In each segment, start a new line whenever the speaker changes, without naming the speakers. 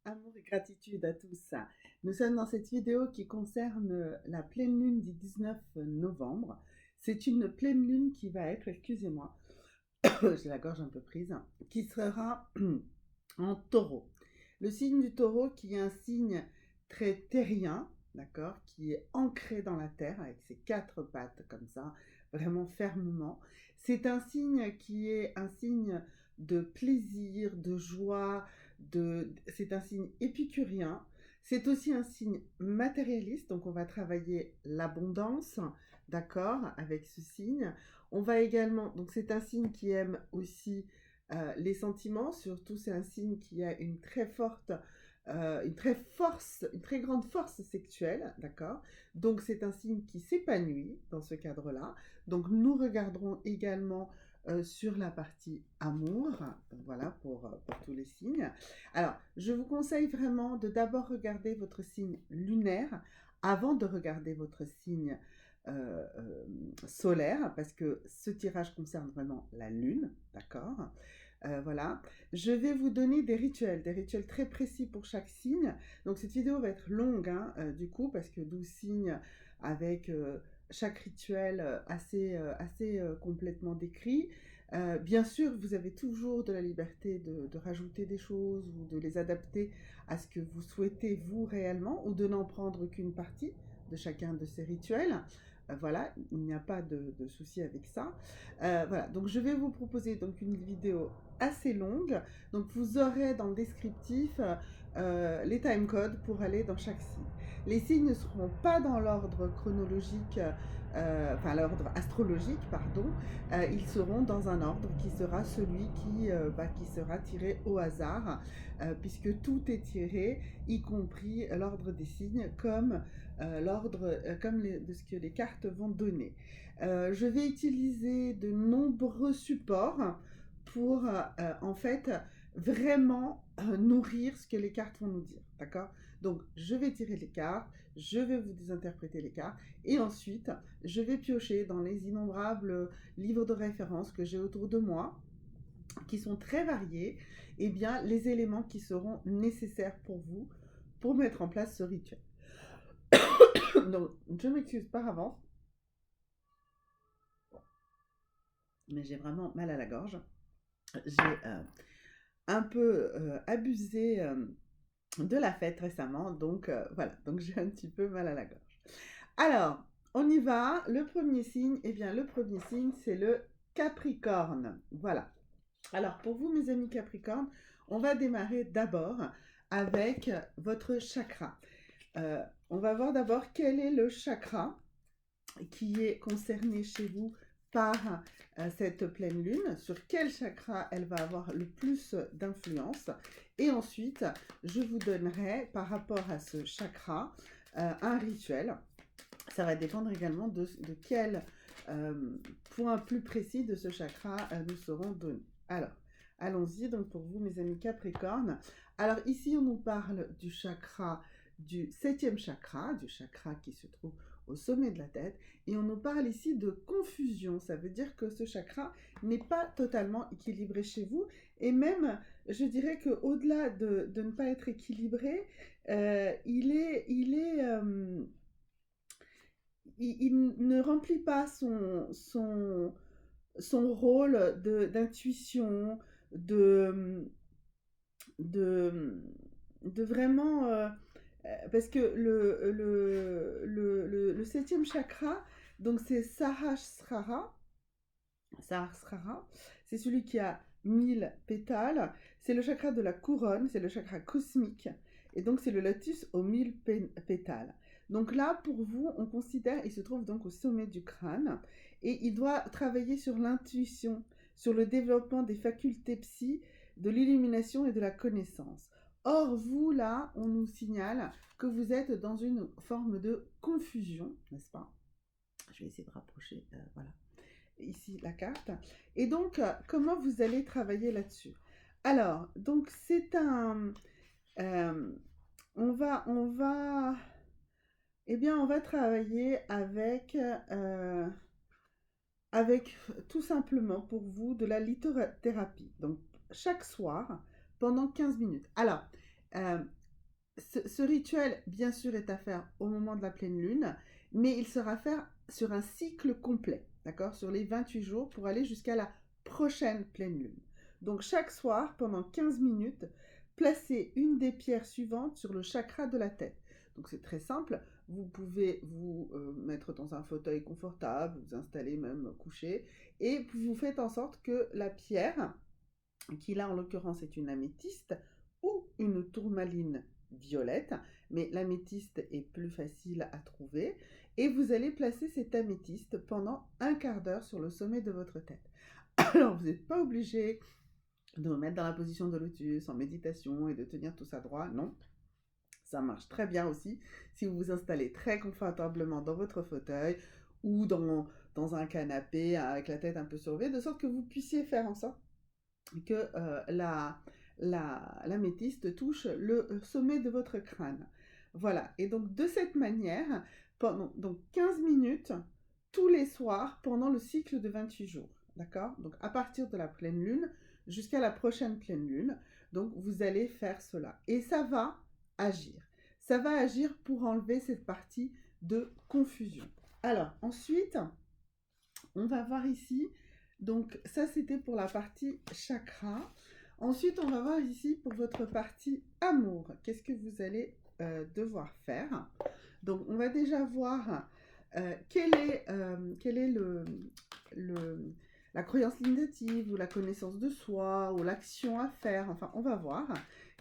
Amour et gratitude à tous. Nous sommes dans cette vidéo qui concerne la pleine lune du 19 novembre. C'est une pleine lune qui va être, excusez-moi, j'ai la gorge un peu prise, qui sera en taureau. Le signe du taureau qui est un signe très terrien, d'accord, qui est ancré dans la terre avec ses quatre pattes comme ça, vraiment fermement. C'est un signe qui est un signe de plaisir, de joie, c'est un signe épicurien. C'est aussi un signe matérialiste, donc on va travailler l'abondance, d'accord, avec ce signe. On va également, donc c'est un signe qui aime aussi les sentiments, surtout c'est un signe qui a une très grande force sexuelle, d'accord. Donc c'est un signe qui s'épanouit dans ce cadre-là. Donc nous regarderons également sur la partie amour, voilà pour tous les signes. Alors je vous conseille vraiment de d'abord regarder votre signe lunaire avant de regarder votre signe solaire, parce que ce tirage concerne vraiment la lune, d'accord. Voilà, je vais vous donner des rituels très précis pour chaque signe. Donc cette vidéo va être longue, hein, du coup, parce que 12 signes avec chaque rituel assez complètement décrit. Bien sûr, vous avez toujours de la liberté de rajouter des choses ou de les adapter à ce que vous souhaitez vous réellement, ou de n'en prendre qu'une partie de chacun de ces rituels. Voilà, il n'y a pas de souci avec ça. Voilà, donc je vais vous proposer donc une vidéo assez longue. Donc vous aurez dans le descriptif les timecodes pour aller dans chaque signe. Les signes ne seront pas dans l'ordre chronologique, enfin l'ordre astrologique, pardon. Ils seront dans un ordre qui sera celui qui sera tiré au hasard, puisque tout est tiré, y compris l'ordre des signes, comme de ce que les cartes vont donner. Je vais utiliser de nombreux supports pour en fait vraiment nourrir ce que les cartes vont nous dire, d'accord. Donc je vais tirer les cartes, je vais vous désinterpréter les cartes, et ensuite je vais piocher dans les innombrables livres de référence que j'ai autour de moi, qui sont très variés, et bien les éléments qui seront nécessaires pour vous pour mettre en place ce rituel. Donc je m'excuse par avance, mais j'ai vraiment mal à la gorge. J'ai un peu abusé de la fête récemment, donc voilà, donc j'ai un petit peu mal à la gorge. Alors, on y va. Le premier signe, eh bien le premier signe, c'est le Capricorne. Voilà. Alors pour vous, mes amis Capricorne, on va démarrer d'abord avec votre chakra. On va voir d'abord quel est le chakra qui est concernée chez vous par cette pleine lune, sur quel chakra elle va avoir le plus d'influence. Et ensuite, je vous donnerai par rapport à ce chakra un rituel. Ça va dépendre également de quel point plus précis de ce chakra nous serons donnés. Alors, allons-y donc pour vous, mes amis Capricorne. Alors ici, on nous parle du chakra, du 7e chakra, du chakra qui se trouve au sommet de la tête, et on nous parle ici de confusion. Ça veut dire que ce chakra n'est pas totalement équilibré chez vous, et même, je dirais qu'au-delà de ne pas être équilibré, il ne remplit pas son rôle d'intuition, de, de, de vraiment... parce que le 7e chakra, donc c'est Sahasrara, c'est celui qui a 1000 pétales, c'est le chakra de la couronne, c'est le chakra cosmique, et donc c'est le lotus aux 1000 pétales. Donc là, pour vous, on considère, il se trouve donc au sommet du crâne, et il doit travailler sur l'intuition, sur le développement des facultés psy, de l'illumination et de la connaissance. Or, vous, là, on nous signale que vous êtes dans une forme de confusion, n'est-ce pas? Je vais essayer de rapprocher, voilà, ici la carte. Et donc, comment vous allez travailler là-dessus? Alors, donc c'est un... euh, on va travailler avec tout simplement pour vous de la lithothérapie. Donc, chaque soir, pendant 15 minutes. Alors, Euh, ce rituel, bien sûr, est à faire au moment de la pleine lune, mais il sera fait sur un cycle complet, d'accord, sur les 28 jours pour aller jusqu'à la prochaine pleine lune. Donc chaque soir, pendant 15 minutes, placez une des pierres suivantes sur le chakra de la tête. Donc c'est très simple, vous pouvez vous mettre dans un fauteuil confortable, vous installer même couché, et vous faites en sorte que la pierre, qui là en l'occurrence est une améthyste ou une tourmaline violette, mais l'améthyste est plus facile à trouver, et vous allez placer cette améthyste pendant un quart d'heure sur le sommet de votre tête. Alors vous n'êtes pas obligé de vous mettre dans la position de lotus en méditation et de tenir tout ça droit, non. Ça marche très bien aussi si vous vous installez très confortablement dans votre fauteuil ou dans un canapé avec la tête un peu surlevée, de sorte que vous puissiez faire en sorte que l'améthyste touche le sommet de votre crâne. Voilà, et donc de cette manière, pendant donc 15 minutes, tous les soirs, pendant le cycle de 28 jours. D'accord? Donc à partir de la pleine lune jusqu'à la prochaine pleine lune. Donc vous allez faire cela. Et ça va agir. Ça va agir pour enlever cette partie de confusion. Alors ensuite, on va voir ici, donc ça c'était pour la partie chakra. Ensuite, on va voir ici pour votre partie amour. Qu'est-ce que vous allez devoir faire? Donc, on va déjà voir quelle est la croyance limitative ou la connaissance de soi ou l'action à faire. Enfin, on va voir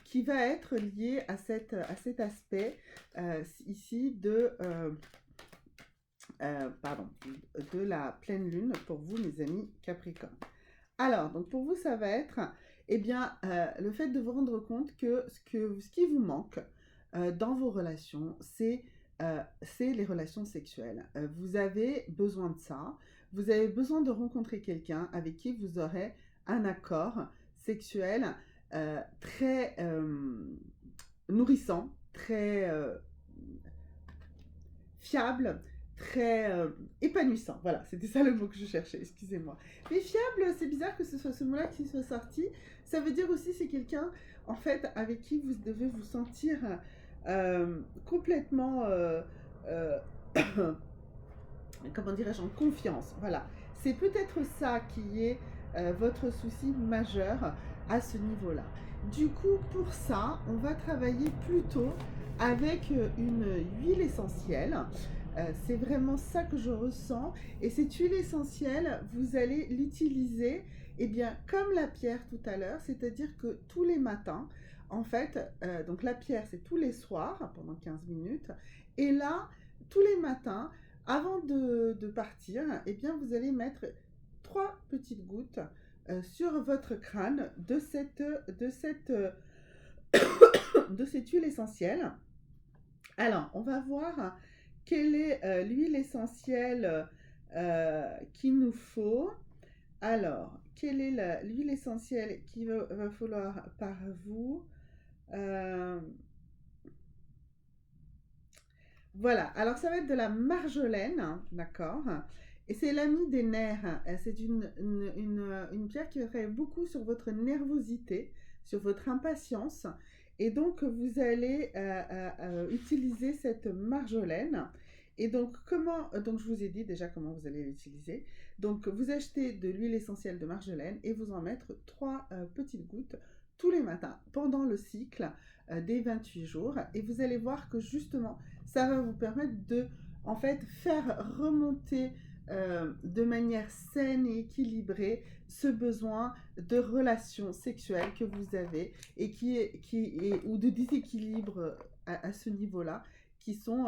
qui va être lié à cet aspect ici de la pleine lune pour vous, mes amis Capricorne. Alors, donc pour vous, ça va être le fait de vous rendre compte que ce qui vous manque dans vos relations, c'est les relations sexuelles. Vous avez besoin de ça. Vous avez besoin de rencontrer quelqu'un avec qui vous aurez un accord sexuel très nourrissant, très fiable, très épanouissant. Voilà, c'était ça le mot que je cherchais, excusez-moi. Mais fiable, c'est bizarre que ce soit ce mot-là qui soit sorti. Ça veut dire aussi c'est quelqu'un, en fait, avec qui vous devez vous sentir complètement, euh, comment dirais-je, en confiance. Voilà, c'est peut-être ça qui est votre souci majeur à ce niveau-là. Du coup, pour ça, on va travailler plutôt avec une huile essentielle. C'est vraiment ça que je ressens. Et cette huile essentielle, vous allez l'utiliser comme la pierre tout à l'heure, c'est-à-dire que tous les matins, en fait, donc la pierre, c'est tous les soirs pendant 15 minutes. Et là, tous les matins, avant de partir, vous allez mettre 3 petites gouttes sur votre crâne de cette huile essentielle. Alors, on va voir quelle est l'huile essentielle qu'il nous faut. Alors, quelle est l'huile essentielle qu'il va falloir par vous? Voilà, alors ça va être de la marjolaine, hein, d'accord? Et c'est l'amie des nerfs. C'est une pierre qui va travailler beaucoup sur votre nervosité, sur votre impatience. Et donc, vous allez utiliser cette marjolaine. Et donc, donc, je vous ai dit déjà comment vous allez l'utiliser. Donc, vous achetez de l'huile essentielle de marjolaine et vous en mettre 3 petites gouttes tous les matins pendant le cycle des 28 jours. Et vous allez voir que justement, ça va vous permettre de, en fait, faire remonter de manière saine et équilibrée ce besoin de relation sexuelle que vous avez et ou de déséquilibre à ce niveau-là qui sont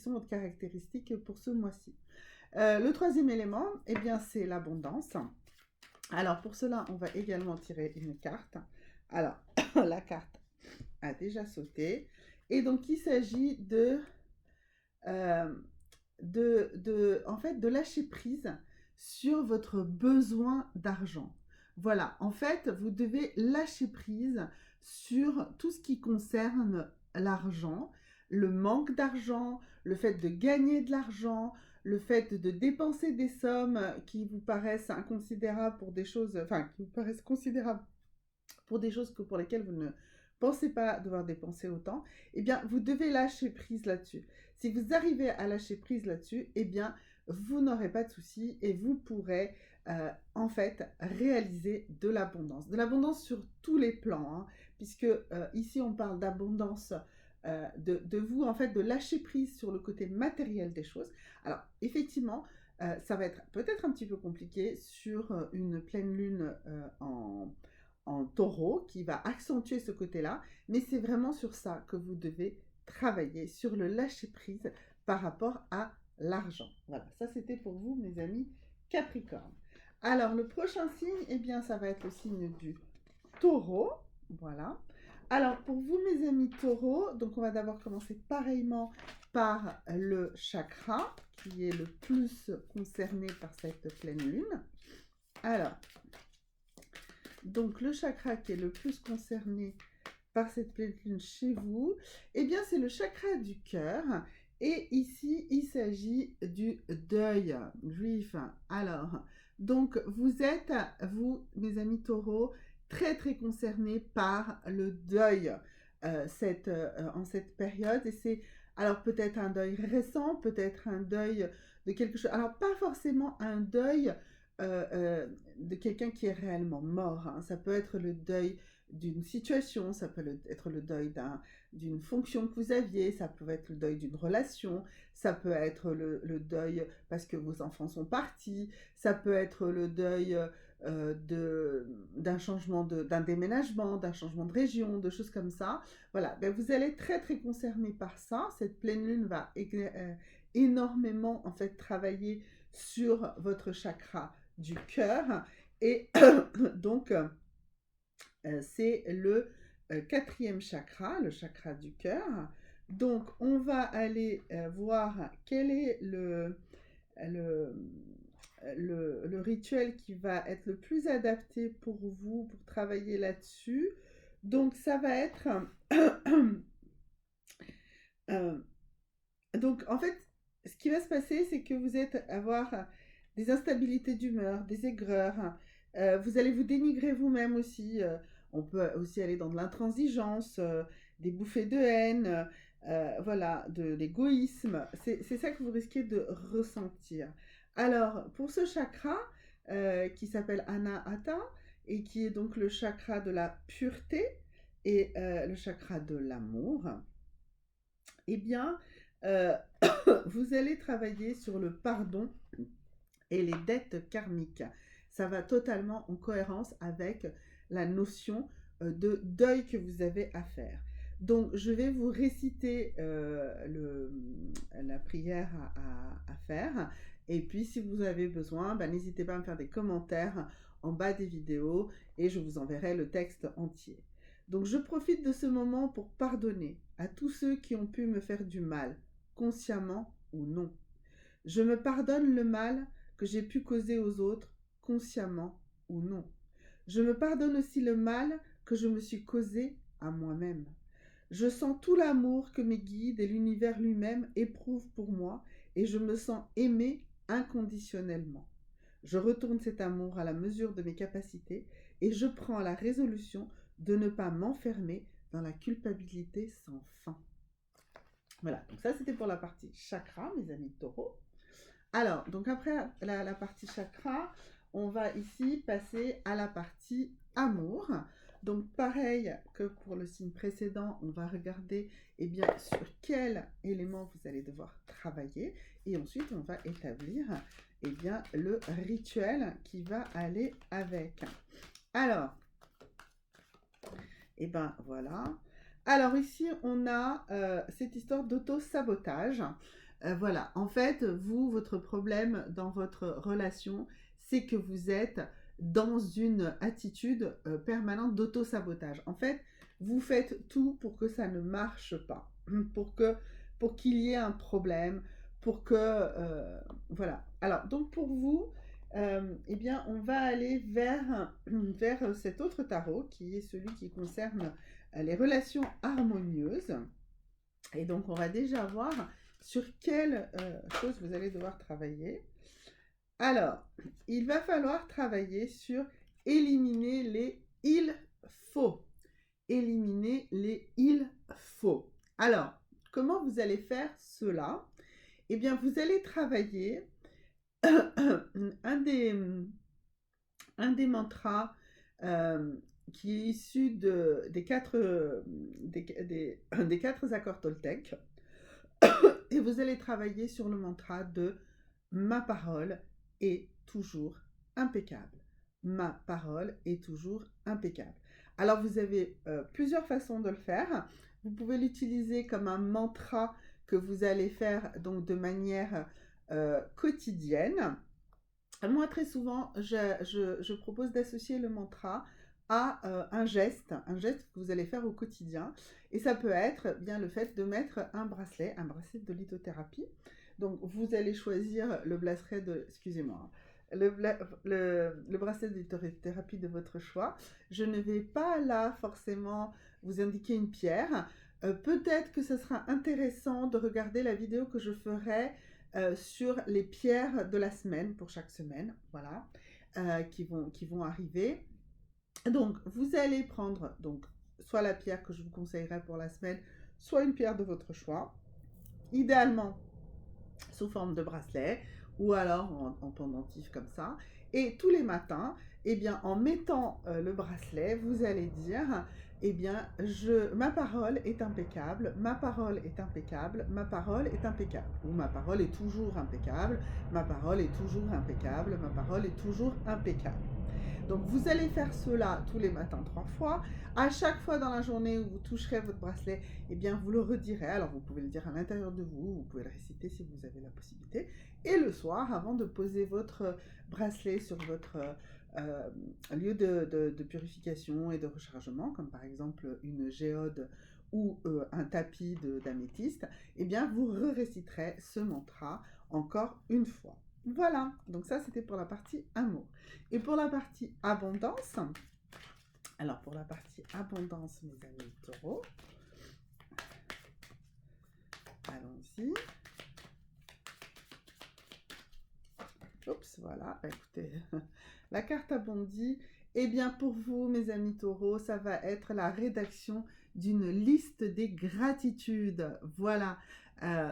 votre caractéristique pour ce mois-ci. Le troisième élément, c'est l'abondance. Alors pour cela, on va également tirer une carte. Alors, la carte a déjà sauté. Et donc, il s'agit en fait, de lâcher prise sur votre besoin d'argent. Voilà, en fait, vous devez lâcher prise sur tout ce qui concerne l'argent, le manque d'argent, le fait de gagner de l'argent, le fait de dépenser des sommes qui vous paraissent inconsidérables pour des choses, enfin, qui vous paraissent considérables pour des choses pour lesquelles pensez pas devoir dépenser autant, eh bien, vous devez lâcher prise là-dessus. Si vous arrivez à lâcher prise là-dessus, eh bien, vous n'aurez pas de soucis et vous pourrez en fait réaliser de l'abondance. De l'abondance sur tous les plans, hein, puisque ici on parle d'abondance de vous, en fait, de lâcher prise sur le côté matériel des choses. Alors, effectivement, ça va être peut-être un petit peu compliqué sur une pleine lune en taureau qui va accentuer ce côté-là, mais c'est vraiment sur ça que vous devez travailler, sur le lâcher prise par rapport à l'argent. Voilà, ça c'était pour vous, mes amis Capricorne. Alors, le prochain signe, eh bien, ça va être le signe du taureau. Voilà. Alors, pour vous, mes amis taureaux, donc on va d'abord commencer pareillement par le chakra, qui est le plus concerné par cette pleine lune. Alors, donc le chakra qui est le plus concerné par cette pleine lune chez vous, eh bien, c'est le chakra du cœur. Et ici, il s'agit du deuil, grief. Alors, donc, vous êtes, vous, mes amis taureaux, très, très concernés par le deuil en cette période. Et c'est, alors, peut-être un deuil récent, peut-être un deuil de quelque chose. Alors, pas forcément un deuil de quelqu'un qui est réellement mort, hein. Ça peut être le deuil d'une situation, ça peut être le deuil d'une fonction que vous aviez, ça peut être le deuil d'une relation, ça peut être le deuil parce que vos enfants sont partis, ça peut être le deuil d'un changement, d'un déménagement, d'un changement de région, de choses comme ça. Voilà, ben vous allez être très très concerné par ça. Cette pleine lune va énormément en fait travailler sur votre chakra du cœur et donc c'est le quatrième chakra, le chakra du cœur. Donc, on va aller voir quel est le rituel qui va être le plus adapté pour vous, pour travailler là-dessus. Donc, ça va être... donc, en fait, ce qui va se passer, c'est que vous êtes avoir des instabilités d'humeur, des aigreurs. Vous allez vous dénigrer vous-même aussi. On peut aussi aller dans de l'intransigeance, des bouffées de haine, voilà, de l'égoïsme. C'est ça que vous risquez de ressentir. Alors, pour ce chakra, qui s'appelle Anahata, et qui est donc le chakra de la pureté et le chakra de l'amour, eh bien, euh, vous allez travailler sur le pardon et les dettes karmiques. Ça va totalement en cohérence avec la notion de deuil que vous avez à faire. Donc, je vais vous réciter la prière à faire. Et puis, si vous avez besoin, ben, n'hésitez pas à me faire des commentaires en bas des vidéos et je vous enverrai le texte entier. Donc, je profite de ce moment pour pardonner à tous ceux qui ont pu me faire du mal, consciemment ou non. Je me pardonne le mal que j'ai pu causer aux autres, consciemment ou non. Je me pardonne aussi le mal que je me suis causé à moi-même. Je sens tout l'amour que mes guides et l'univers lui-même éprouvent pour moi et je me sens aimé inconditionnellement. Je retourne cet amour à la mesure de mes capacités et je prends la résolution de ne pas m'enfermer dans la culpabilité sans fin. Voilà, donc ça c'était pour la partie chakra, mes amis taureaux. Alors, donc après la partie chakra, on va ici passer à la partie amour. Donc pareil que pour le signe précédent, on va regarder eh bien, sur quel élément vous allez devoir travailler. Et ensuite, on va établir eh bien, le rituel qui va aller avec. Alors, et ben voilà. Alors ici, on a cette histoire d'auto-sabotage. Voilà, en fait, vous, votre problème dans votre relation, c'est que vous êtes dans une attitude permanente d'auto-sabotage. En fait, vous faites tout pour que ça ne marche pas, pour qu'il y ait un problème, pour que voilà. Alors, donc pour vous, eh bien, on va aller vers cet autre tarot qui est celui qui concerne les relations harmonieuses. Et donc, on va déjà voir sur quelle chose vous allez devoir travailler. Alors, il va falloir travailler sur éliminer les il faut. éliminer les il faut. Alors, comment vous allez faire cela? Eh bien, vous allez travailler un des, un des mantras qui est issu des des quatre accords Toltec. Et vous allez travailler sur le mantra de ma parole est toujours impeccable. Ma parole est toujours impeccable. Alors vous avez plusieurs façons de le faire. Vous pouvez l'utiliser comme un mantra que vous allez faire donc de manière quotidienne. Moi, très souvent, je propose d'associer le mantra à un geste que vous allez faire au quotidien. Et ça peut être bien le fait de mettre un bracelet de lithothérapie. Donc, vous allez choisir le bracelet de, excusez-moi, le bracelet de lithothérapie de votre choix. Je ne vais pas là forcément vous indiquer une pierre. Peut-être que ce sera intéressant de regarder la vidéo que je ferai sur les pierres de la semaine, pour chaque semaine, voilà, qui vont arriver. Donc, vous allez prendre donc, soit la pierre que je vous conseillerais pour la semaine, soit une pierre de votre choix, idéalement sous forme de bracelet, ou alors en pendentif comme ça. Et tous les matins, eh bien, en mettant le bracelet, vous allez dire, eh bien, ma parole est impeccable, ma parole est impeccable, ma parole est impeccable. Ou ma parole est toujours impeccable, ma parole est toujours impeccable, ma parole est toujours impeccable. Donc vous allez faire cela tous les matins 3 fois. À chaque fois dans la journée où vous toucherez votre bracelet, eh bien vous le redirez. Alors vous pouvez le dire à l'intérieur de vous, vous pouvez le réciter si vous avez la possibilité. Et le soir, avant de poser votre bracelet sur votre lieu de purification et de rechargement, comme par exemple une géode ou un tapis d'améthyste, eh bien vous réciterez ce mantra encore une fois. Voilà, donc ça c'était pour la partie amour. Et pour la partie abondance, alors pour la partie abondance, mes amis taureaux, allons-y. Oups, voilà, écoutez, la carte abondie, eh bien pour vous, mes amis taureaux, ça va être la rédaction d'une liste des gratitudes. Voilà,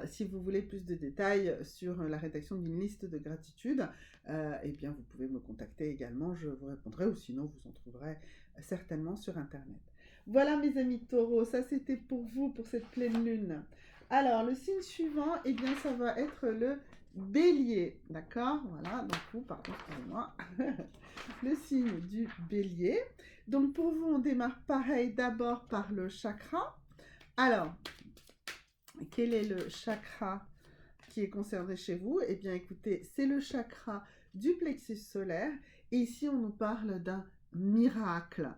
si vous voulez plus de détails sur la rédaction d'une liste de gratitudes, eh bien vous pouvez me contacter également, je vous répondrai, ou sinon vous en trouverez certainement sur Internet. Voilà mes amis taureaux, ça c'était pour vous, pour cette pleine lune. Alors, le signe suivant, eh bien ça va être le Bélier, d'accord? Voilà, donc pardon, excusez-moi, le signe du Bélier. Donc pour vous, on démarre pareil d'abord par le chakra. Alors, quel est le chakra qui est concerné chez vous? Eh bien écoutez, c'est le chakra du plexus solaire. Et ici, on nous parle d'un miracle.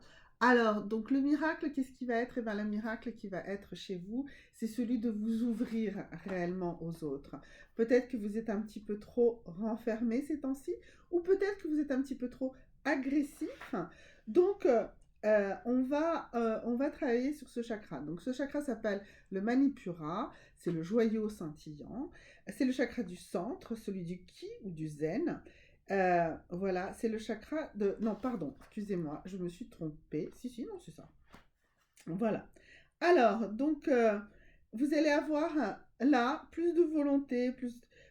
Alors, donc le miracle, qu'est-ce qui va être? Eh bien, le miracle qui va être chez vous, c'est celui de vous ouvrir réellement aux autres. Peut-être que vous êtes un petit peu trop renfermé ces temps-ci, ou peut-être que vous êtes un petit peu trop agressif. Donc, on va travailler sur ce chakra. Donc, ce chakra s'appelle le Manipura, c'est le joyau scintillant. C'est le chakra du centre, celui du Ki ou du Zen. Voilà, c'est le chakra de... Non, pardon, excusez-moi, je me suis trompée. Si, non, c'est ça. Voilà. Alors, donc, vous allez avoir là plus de volonté,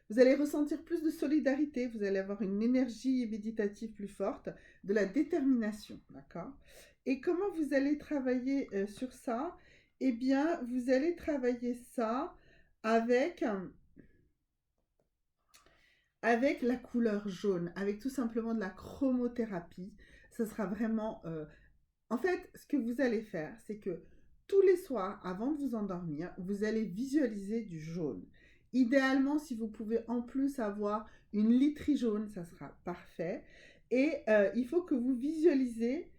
vous allez ressentir plus de solidarité, vous allez avoir une énergie méditative plus forte, de la détermination, d'accord? Et comment vous allez travailler sur ça? Eh bien, vous allez travailler ça avec avec la couleur jaune, avec tout simplement de la chromothérapie. Ça sera vraiment... En fait, ce que vous allez faire, c'est que tous les soirs, avant de vous endormir, vous allez visualiser du jaune. Idéalement, si vous pouvez en plus avoir une literie jaune, ça sera parfait. Et il faut que vous visualisez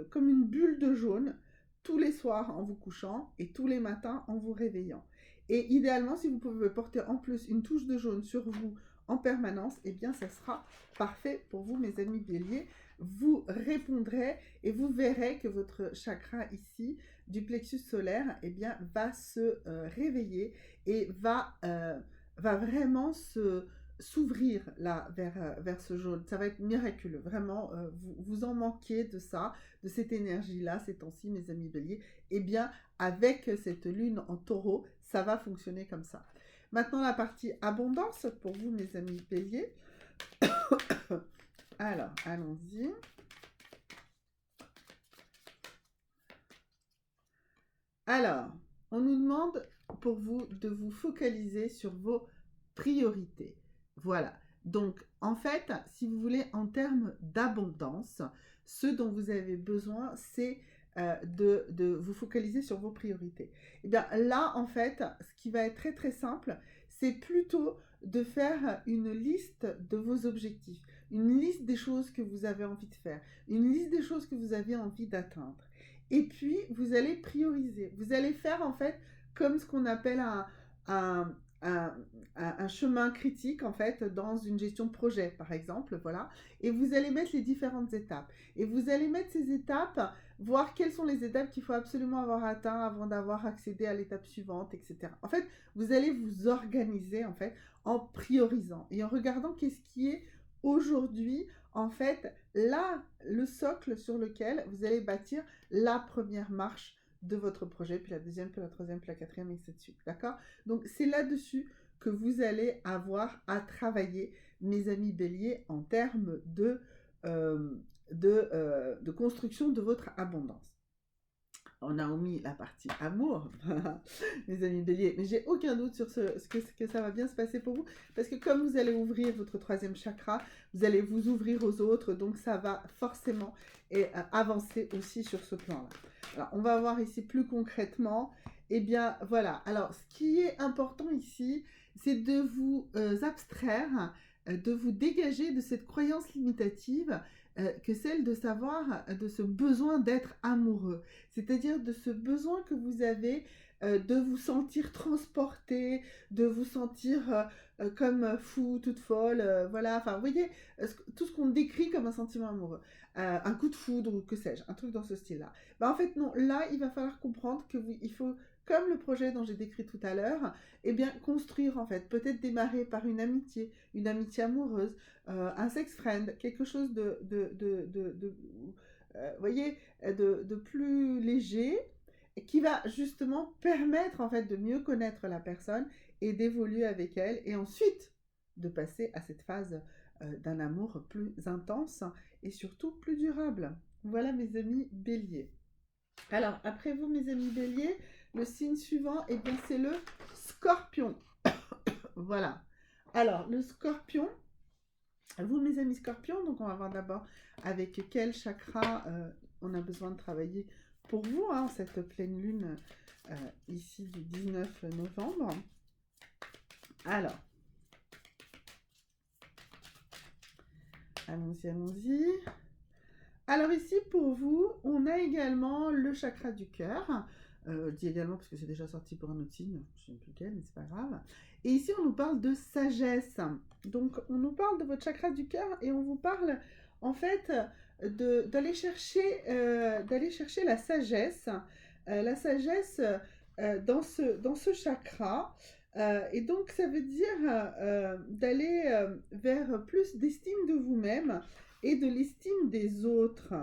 comme une bulle de jaune tous les soirs en vous couchant et tous les matins en vous réveillant. Et idéalement, si vous pouvez porter en plus une touche de jaune sur vous en permanence, eh bien, ça sera parfait pour vous, mes amis béliers. Vous répondrez et vous verrez que votre chakra ici, du plexus solaire, eh bien, va se réveiller et va vraiment s'ouvrir là vers ce jaune. Ça va être miraculeux. Vraiment, vous en manquez de ça, de cette énergie-là, ces temps-ci, mes amis béliers. Eh bien, avec cette lune en taureau, ça va fonctionner comme ça. Maintenant, la partie abondance pour vous, mes amis béliers. Alors, allons-y. Alors, on nous demande pour vous de vous focaliser sur vos priorités. Voilà. Donc, en fait, si vous voulez, en termes d'abondance, ce dont vous avez besoin, c'est de vous focaliser sur vos priorités. Et bien là, en fait, ce qui va être très très simple, c'est plutôt de faire une liste de vos objectifs, une liste des choses que vous avez envie de faire, une liste des choses que vous avez envie d'atteindre. Et puis, vous allez prioriser. Vous allez faire, en fait, comme ce qu'on appelle un, un, un chemin critique, en fait, dans une gestion de projet, par exemple, voilà. Et vous allez mettre les différentes étapes. Et vous allez mettre ces étapes, voir quelles sont les étapes qu'il faut absolument avoir atteint avant d'avoir accédé à l'étape suivante, etc. En fait, vous allez vous organiser, en fait, en priorisant et en regardant qu'est-ce qui est aujourd'hui, en fait, là, le socle sur lequel vous allez bâtir la première marche de votre projet, puis la deuxième, puis la troisième, puis la quatrième, et ainsi de suite. D'accord? Donc, c'est là-dessus que vous allez avoir à travailler, mes amis béliers, en termes de construction de votre abondance. On a omis la partie amour, mes amis béliers, mais j'ai aucun doute sur ce que ça va bien se passer pour vous, parce que comme vous allez ouvrir votre troisième chakra, vous allez vous ouvrir aux autres, donc ça va forcément avancer aussi sur ce plan-là. Alors, on va voir ici plus concrètement. Eh bien, voilà. Alors, ce qui est important ici, c'est de vous abstraire, de vous dégager de cette croyance limitative que celle de savoir, de ce besoin d'être amoureux. C'est-à-dire de ce besoin que vous avez de vous sentir transporté, de vous sentir comme fou, toute folle, voilà. Enfin, vous voyez, tout ce qu'on décrit comme un sentiment amoureux. Un coup de foudre ou que sais-je, un truc dans ce style-là. Ben, en fait, non, là, il va falloir comprendre il faut, comme le projet dont j'ai décrit tout à l'heure, eh bien, construire, en fait. Peut-être démarrer par une amitié amoureuse, un sex friend, quelque chose voyez, de plus léger, qui va justement permettre, en fait, de mieux connaître la personne et d'évoluer avec elle, et ensuite de passer à cette phase d'un amour plus intense et surtout plus durable. Voilà, mes amis béliers. Alors, après vous, mes amis béliers, le signe suivant, eh bien, c'est le scorpion. Voilà. Alors, le scorpion, vous, mes amis scorpions, donc on va voir d'abord avec quel chakra on a besoin de travailler pour vous, hein, cette pleine lune ici du 19 novembre. Alors, allons-y, allons-y. Alors ici, pour vous, on a également le chakra du cœur. Je dis également parce que c'est déjà sorti pour un autre signe, je ne sais plus lequel, mais c'est pas grave. Et ici, on nous parle de sagesse. Donc, on nous parle de votre chakra du cœur et on vous parle, en fait, d'aller chercher la sagesse. La sagesse dans ce chakra. Et donc, ça veut dire d'aller vers plus d'estime de vous-même et de l'estime des autres.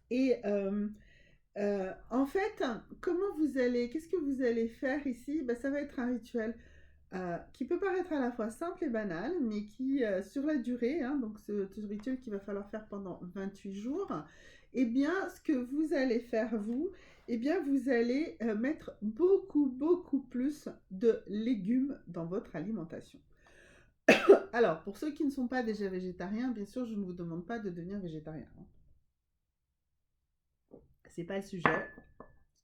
Et en fait, qu'est-ce que vous allez faire ici? Ben, ça va être un rituel qui peut paraître à la fois simple et banal, mais qui, sur la durée, hein, donc ce rituel qu'il va falloir faire pendant 28 jours, eh bien, ce que vous allez faire, vous, eh bien, vous allez mettre beaucoup, beaucoup plus de légumes dans votre alimentation. Alors, pour ceux qui ne sont pas déjà végétariens, bien sûr, je ne vous demande pas de devenir végétarien. Hein. C'est pas le sujet.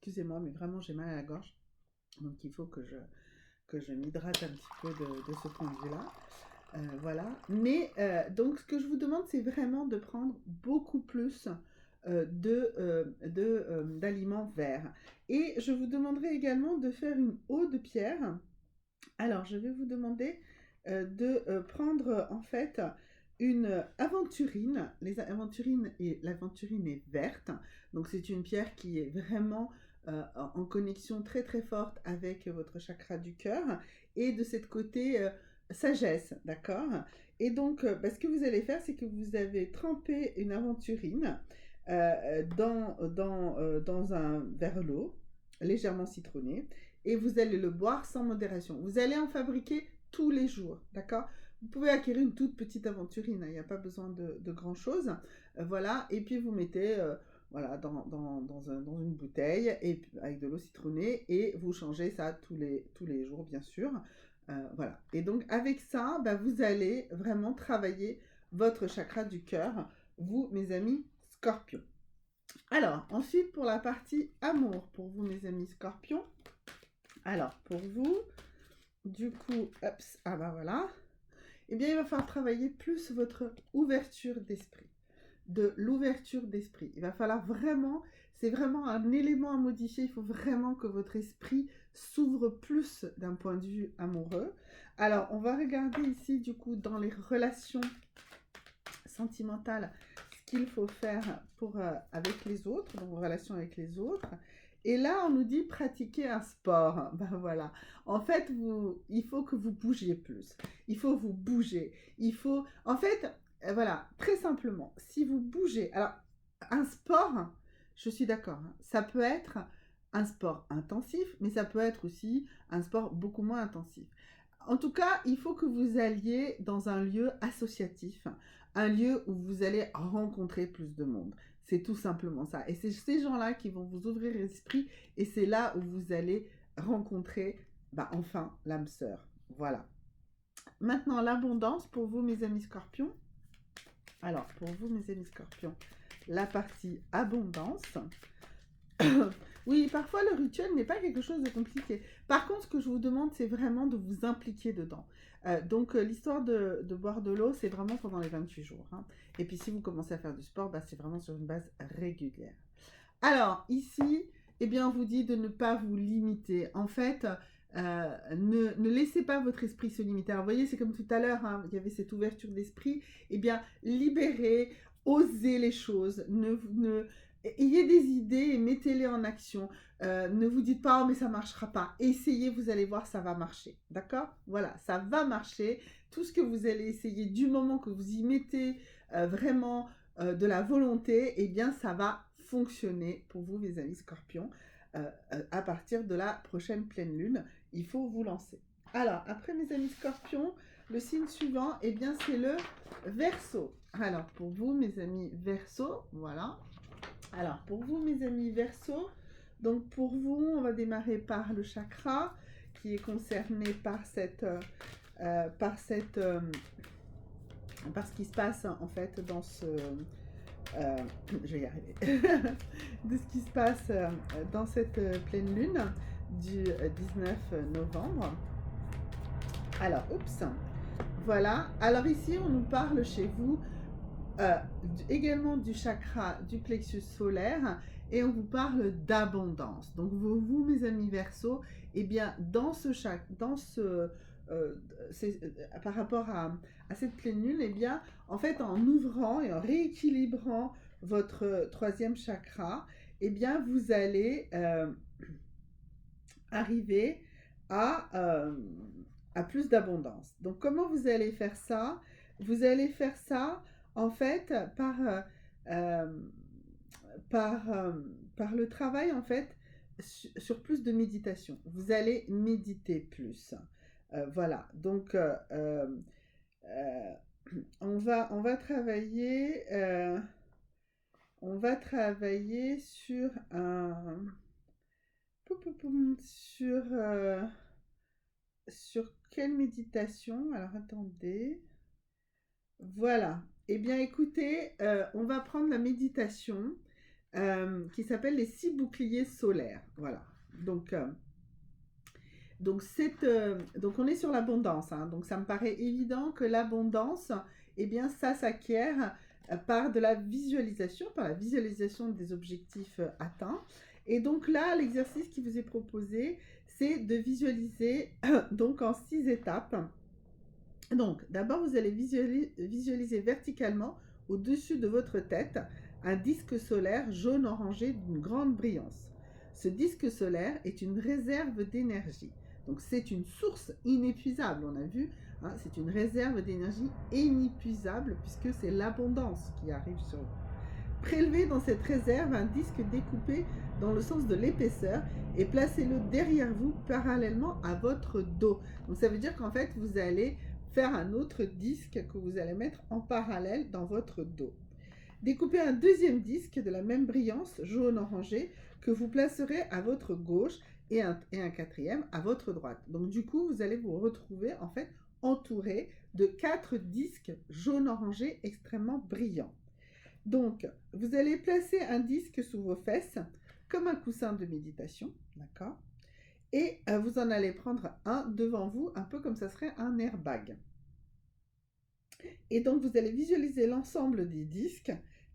Excusez-moi, mais vraiment, j'ai mal à la gorge. Donc, il faut que je m'hydrate un petit peu de ce point de vue-là. Voilà. Mais, donc, ce que je vous demande, c'est vraiment de prendre beaucoup plus d'aliments verts. Et je vous demanderai également de faire une eau de pierre. Alors, je vais vous demander de prendre en fait une aventurine. L'aventurine est verte, donc c'est une pierre qui est vraiment en connexion très très forte avec votre chakra du cœur. Et de cette côté, sagesse, d'accord? Et donc, ce que vous allez faire, c'est que vous avez trempé une aventurine dans un verre d'eau légèrement citronné et vous allez le boire sans modération. Vous allez en fabriquer tous les jours, d'accord? Vous pouvez acquérir une toute petite aventurine, il n'y a pas besoin de grand-chose. Voilà, et puis vous mettez voilà, dans une bouteille et, avec de l'eau citronnée et vous changez ça tous les jours, bien sûr. Voilà. Et donc, avec ça, vous allez vraiment travailler votre chakra du cœur, vous, mes amis scorpions. Alors, ensuite, pour la partie amour, pour vous, mes amis scorpions. Alors, pour vous, du coup, voilà. Eh bien, il va falloir travailler plus votre ouverture d'esprit. De l'ouverture d'esprit. Il va falloir vraiment, c'est vraiment un élément à modifier. Il faut vraiment que votre esprit s'ouvre plus d'un point de vue amoureux. Alors, on va regarder ici, du coup, dans les relations sentimentales, ce qu'il faut faire avec les autres, dans vos relations avec les autres. Et là, on nous dit pratiquer un sport. Ben voilà. En fait, il faut que vous bougiez plus. Il faut vous bouger. En fait, voilà, très simplement, si vous bougez, alors, un sport, je suis d'accord, hein, ça peut être un sport intensif, mais ça peut être aussi un sport beaucoup moins intensif. En tout cas, il faut que vous alliez dans un lieu associatif, un lieu où vous allez rencontrer plus de monde. C'est tout simplement ça. Et c'est ces gens-là qui vont vous ouvrir l'esprit et c'est là où vous allez rencontrer, enfin, l'âme sœur. Voilà. Maintenant, l'abondance pour vous, mes amis scorpions. Alors, pour vous, mes amis scorpions, la partie abondance. Oui, parfois le rituel n'est pas quelque chose de compliqué. Par contre, ce que je vous demande, c'est vraiment de vous impliquer dedans. Donc, l'histoire de boire de l'eau, c'est vraiment pendant les 28 jours. Hein. Et puis, si vous commencez à faire du sport, c'est vraiment sur une base régulière. Alors, ici, eh bien, on vous dit de ne pas vous limiter. En fait, ne laissez pas votre esprit se limiter. Alors, vous voyez, c'est comme tout à l'heure, hein, il y avait cette ouverture d'esprit. Eh bien, libérez, osez les choses. Ayez des idées et mettez-les en action. Ne vous dites pas, oh, mais ça ne marchera pas. Essayez, vous allez voir, ça va marcher. D'accord? Voilà, ça va marcher. Tout ce que vous allez essayer, du moment que vous y mettez vraiment de la volonté, eh bien, ça va fonctionner pour vous, mes amis scorpions. À partir de la prochaine pleine lune, il faut vous lancer. Alors, après, mes amis scorpions, le signe suivant, eh bien, c'est le Verseau. Alors, pour vous, mes amis Verseau, voilà. Alors, pour vous, mes amis Verseau, donc pour vous, on va démarrer par le chakra qui est concerné par par ce qui se passe en fait dans ce... je vais y arriver. De ce qui se passe dans cette pleine lune du 19 novembre. Alors, voilà. Alors ici, on nous parle chez vous également du chakra du plexus solaire et on vous parle d'abondance. Donc vous mes amis Verseau, eh bien par rapport à cette pleine lune, eh bien en fait en ouvrant et en rééquilibrant votre troisième chakra, eh bien vous allez arriver à plus d'abondance. Donc comment vous allez faire ça? Vous allez faire ça en fait par le travail en fait sur plus de méditation. Vous allez méditer plus. Voilà. Donc on va travailler sur sur quelle méditation? Alors attendez. Voilà. Eh bien écoutez, on va prendre la méditation qui s'appelle les 6 boucliers solaires. Voilà. Donc on est sur l'abondance. Hein. Donc ça me paraît évident que l'abondance, eh bien ça s'acquiert par la visualisation des objectifs atteints. Et donc là, l'exercice qui vous est proposé, c'est de visualiser donc en 6 étapes. Donc, d'abord, vous allez visualiser verticalement au-dessus de votre tête un disque solaire jaune-orangé d'une grande brillance. Ce disque solaire est une réserve d'énergie. Donc, c'est une source inépuisable. On a vu hein, c'est une réserve d'énergie inépuisable puisque c'est l'abondance qui arrive sur vous. Prélevez dans cette réserve un disque découpé dans le sens de l'épaisseur et placez-le derrière vous parallèlement à votre dos. Donc ça veut dire qu'en fait vous allez faire un autre disque que vous allez mettre en parallèle dans votre dos. Découpez un deuxième disque de la même brillance jaune-orangé que vous placerez à votre gauche et un quatrième à votre droite. Donc du coup, vous allez vous retrouver en fait entouré de 4 disques jaune-orangé extrêmement brillants. Donc, vous allez placer un disque sous vos fesses comme un coussin de méditation, d'accord? Et vous en allez prendre un devant vous, un peu comme ça serait un airbag. Et donc, vous allez visualiser l'ensemble des disques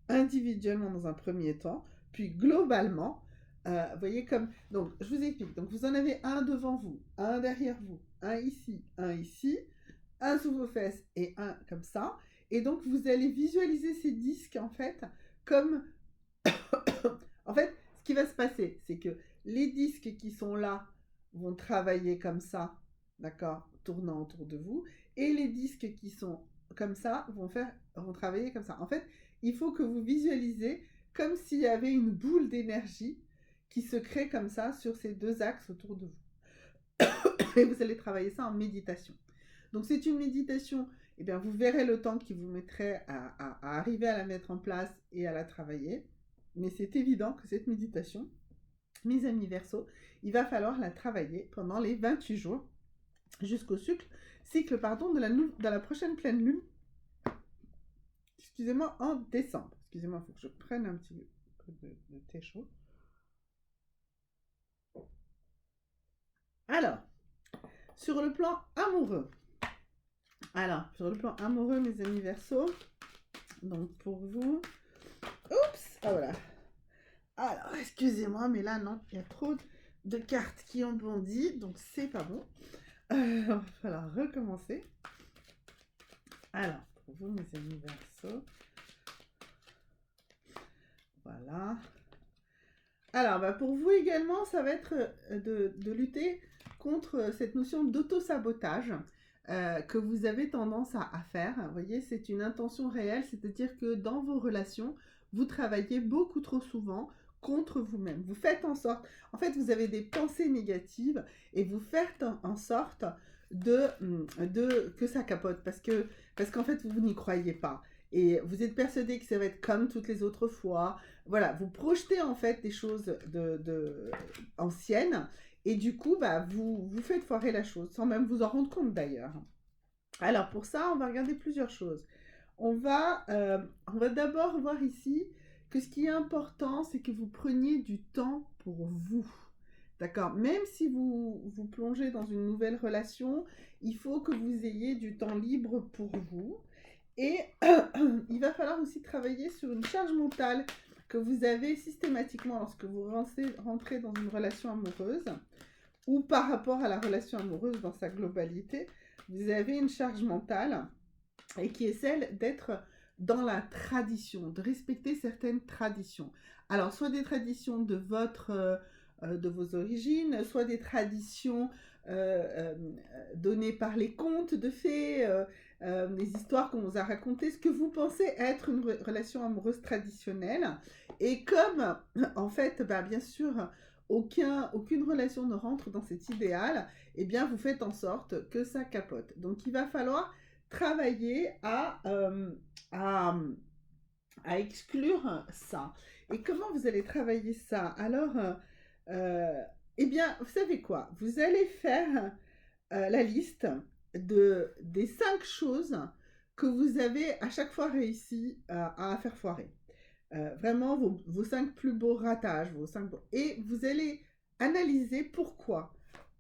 individuellement dans un premier temps, puis globalement, vous voyez comme... Donc, je vous explique. Donc, vous en avez un devant vous, un derrière vous, un ici, un sous vos fesses et un comme ça. Et donc, vous allez visualiser ces disques, en fait, comme... en fait, ce qui va se passer, c'est que les disques qui sont là vont travailler comme ça, d'accord, tournant autour de vous, et les disques qui sont comme ça vont travailler comme ça. En fait, il faut que vous visualisez comme s'il y avait une boule d'énergie qui se crée comme ça sur ces deux axes autour de vous. Et vous allez travailler ça en méditation. Donc c'est une méditation, eh bien, vous verrez le temps qui vous mettrait à arriver à la mettre en place et à la travailler. Mais c'est évident que cette méditation, mes amis Verseau, il va falloir la travailler pendant les 28 jours jusqu'au cycle de la prochaine pleine lune. Excusez-moi, en décembre. Excusez-moi, il faut que je prenne un petit peu de thé chaud. Alors, sur le plan amoureux. Mes amis Verseau, donc pour vous... Oups, ah voilà. Alors, excusez-moi, mais là, non, il y a trop de cartes qui ont bondi, donc c'est pas bon. Il va falloir recommencer. Alors, pour vous, mes amis Verseau. Voilà. Alors, pour vous également, ça va être de lutter contre cette notion d'auto-sabotage que vous avez tendance à faire. Vous voyez, c'est une intention réelle, c'est-à-dire que dans vos relations, vous travaillez beaucoup trop souvent contre vous-même. Vous faites en sorte, en fait, vous avez des pensées négatives et vous faites en sorte que ça capote parce qu'en fait, vous n'y croyez pas. Et vous êtes persuadé que ça va être comme toutes les autres fois. Voilà, vous projetez en fait des choses anciennes et du coup, vous faites foirer la chose sans même vous en rendre compte d'ailleurs. Alors pour ça, on va regarder plusieurs choses. On va d'abord voir ici que ce qui est important, c'est que vous preniez du temps pour vous. D'accord? Même si vous plongez dans une nouvelle relation, il faut que vous ayez du temps libre pour vous. Et il va falloir aussi travailler sur une charge mentale que vous avez systématiquement lorsque vous rentrez dans une relation amoureuse ou par rapport à la relation amoureuse dans sa globalité. Vous avez une charge mentale et qui est celle d'être dans la tradition, de respecter certaines traditions. Alors, soit des traditions de vos origines, soit des traditions données par les contes de fées, les histoires qu'on vous a racontées, ce que vous pensez être une relation amoureuse traditionnelle. Et comme, en fait, bien sûr, aucune relation ne rentre dans cet idéal, eh bien, vous faites en sorte que ça capote. Donc, il va falloir travailler à exclure ça. Et comment vous allez travailler ça? Alors, eh bien, vous savez quoi? Vous allez faire la liste des 5 choses que vous avez à chaque fois réussi à faire foirer. Vraiment, vos 5 plus beaux ratages, et vous allez analyser pourquoi.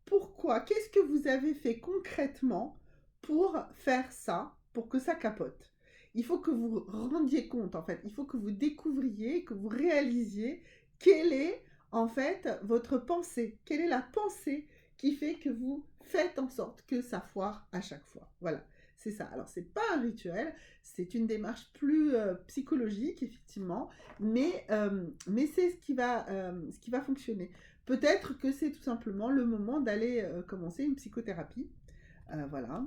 Pourquoi? Qu'est-ce que vous avez fait concrètement pour faire ça, pour que ça capote? Il faut que vous rendiez compte, en fait. Il faut que vous découvriez, que vous réalisiez quelle est, en fait, votre pensée. Quelle est la pensée qui fait que vous faites en sorte que ça foire à chaque fois. Voilà, c'est ça. Alors, c'est pas un rituel, c'est une démarche plus psychologique, effectivement, mais c'est ce qui va fonctionner. Peut-être que c'est tout simplement le moment d'aller commencer une psychothérapie. Voilà.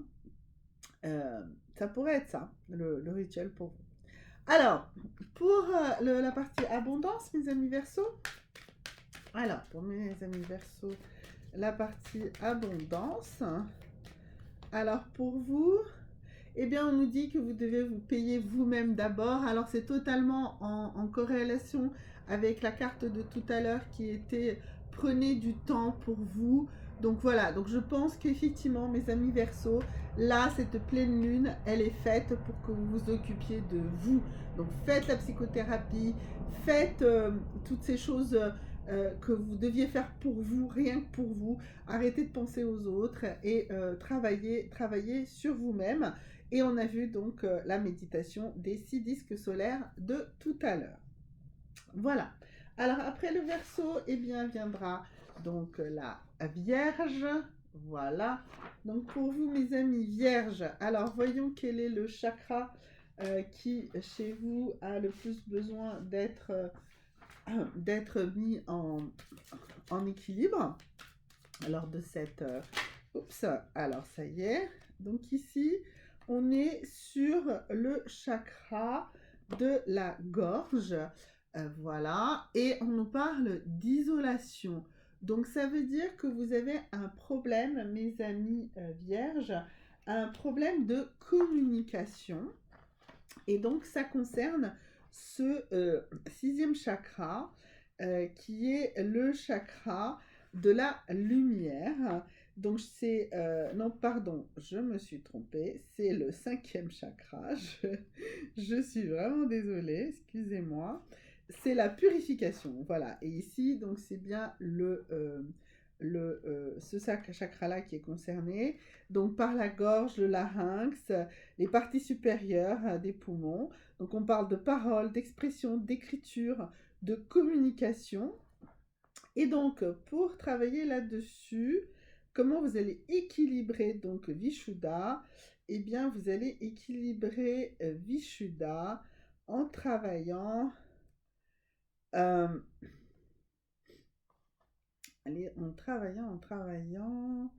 Ça pourrait être ça, le rituel pour vous. Alors, pour la partie abondance, mes amis Verseaux, alors, pour mes amis Verseaux, la partie abondance, alors pour vous, eh bien, on nous dit que vous devez vous payer vous-même d'abord. Alors, c'est totalement en corrélation avec la carte de tout à l'heure qui était « Prenez du temps pour vous ». Donc voilà, donc je pense qu'effectivement, mes amis Verseaux, là, cette pleine lune, elle est faite pour que vous vous occupiez de vous. Donc faites la psychothérapie, faites toutes ces choses que vous deviez faire pour vous, rien que pour vous. Arrêtez de penser aux autres et travaillez sur vous-même. Et on a vu donc la méditation des 6 disques solaires de tout à l'heure. Voilà. Alors après le Verseau, eh bien viendra donc la Vierge. Voilà. Donc pour vous mes amis Vierges, alors voyons quel est le chakra qui chez vous a le plus besoin d'être mis en équilibre. Alors de cette... oups, alors ça y est. Donc ici, on est sur le chakra de la gorge. Voilà. Et on nous parle d'isolation. Donc ça veut dire que vous avez un problème, mes amis vierges, un problème de communication. Et donc ça concerne ce 6e chakra qui est le chakra de la lumière. Donc c'est, non pardon, je me suis trompée, c'est le 5e chakra, je suis vraiment désolée, excusez-moi. C'est la purification, voilà. Et ici, donc c'est bien ce chakra-là qui est concerné. Donc par la gorge, le larynx, les parties supérieures des poumons. Donc on parle de parole, d'expression, d'écriture, de communication. Et donc, pour travailler là-dessus, comment vous allez équilibrer donc Vishuddha? Eh bien, vous allez équilibrer Vishuddha en travaillant... allez, en travaillant...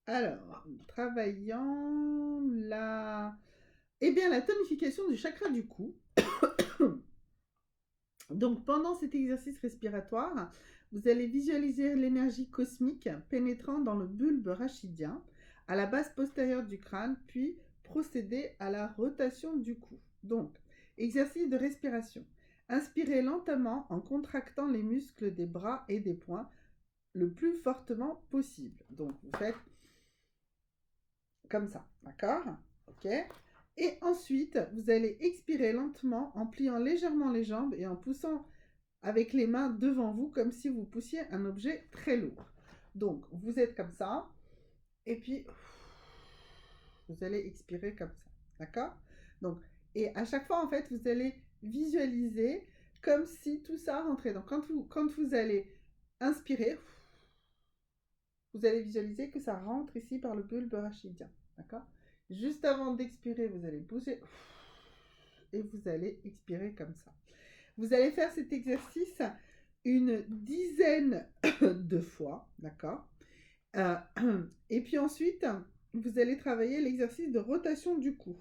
Alors, travaillant la... Eh bien, la tonification du chakra du cou. Donc, pendant cet exercice respiratoire, vous allez visualiser l'énergie cosmique pénétrant dans le bulbe rachidien, à la base postérieure du crâne, puis procéder à la rotation du cou. Donc, exercice de respiration. Inspirez lentement en contractant les muscles des bras et des poings le plus fortement possible. Donc, vous faites comme ça, d'accord? Ok? Et ensuite, vous allez expirer lentement en pliant légèrement les jambes et en poussant avec les mains devant vous comme si vous poussiez un objet très lourd. Donc, vous êtes comme ça et puis vous allez expirer comme ça, d'accord? Donc, et à chaque fois, en fait, vous allez visualiser comme si tout ça rentrait. Donc, quand vous allez inspirer, vous allez visualiser que ça rentre ici par le bulbe rachidien, d'accord? Juste avant d'expirer, vous allez bouger et vous allez expirer comme ça. Vous allez faire cet exercice une dizaine de fois, d'accord? Et puis ensuite, vous allez travailler l'exercice de rotation du cou.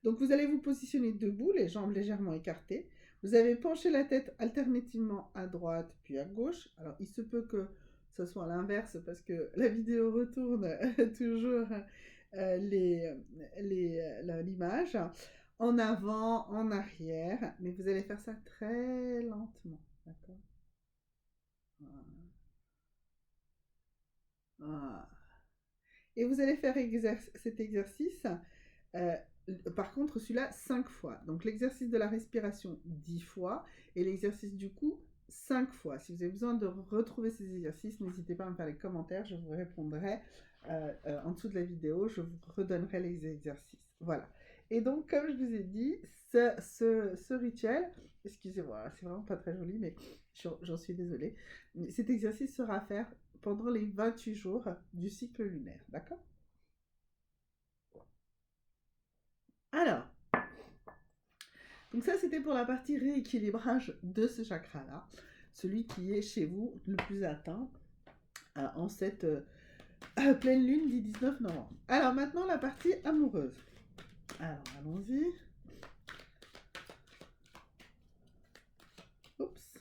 Donc vous allez vous positionner debout, les jambes légèrement écartées. Vous allez pencher la tête alternativement à droite puis à gauche. Alors il se peut que ce soit l'inverse parce que la vidéo retourne toujours l'image. En avant, en arrière, mais vous allez faire ça très lentement, d'accord? Voilà. Et vous allez faire cet exercice, euh, par contre celui-là 5 fois. Donc l'exercice de la respiration 10 fois et l'exercice du cou 5 fois. Si vous avez besoin de retrouver ces exercices, n'hésitez pas à me faire les commentaires, je vous répondrai en dessous de la vidéo, je vous redonnerai les exercices. Voilà. Et donc, comme je vous ai dit, ce rituel, excusez-moi, c'est vraiment pas très joli, mais j'en suis désolée. Cet exercice sera à faire pendant les 28 jours du cycle lunaire, d'accord? Alors, donc ça c'était pour la partie rééquilibrage de ce chakra-là, celui qui est chez vous le plus atteint. en cette pleine lune du 19 novembre. Alors maintenant la partie amoureuse. Alors allons-y. Oups.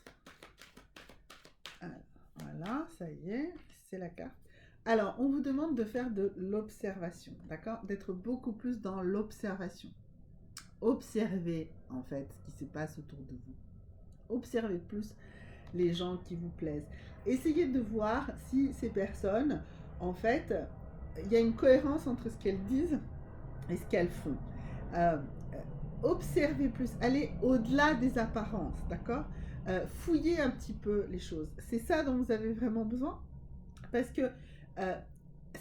Alors, voilà, ça y est, c'est la carte. Alors, on vous demande de faire de l'observation, d'accord? D'être beaucoup plus dans l'observation. Observez, en fait, ce qui se passe autour de vous. Observez plus les gens qui vous plaisent. Essayez de voir si ces personnes, en fait, il y a une cohérence entre ce qu'elles disent et ce qu'elles font. Euh, observez plus, allez au-delà des apparences, d'accord? Fouillez un petit peu les choses. C'est ça dont vous avez vraiment besoin. Parce que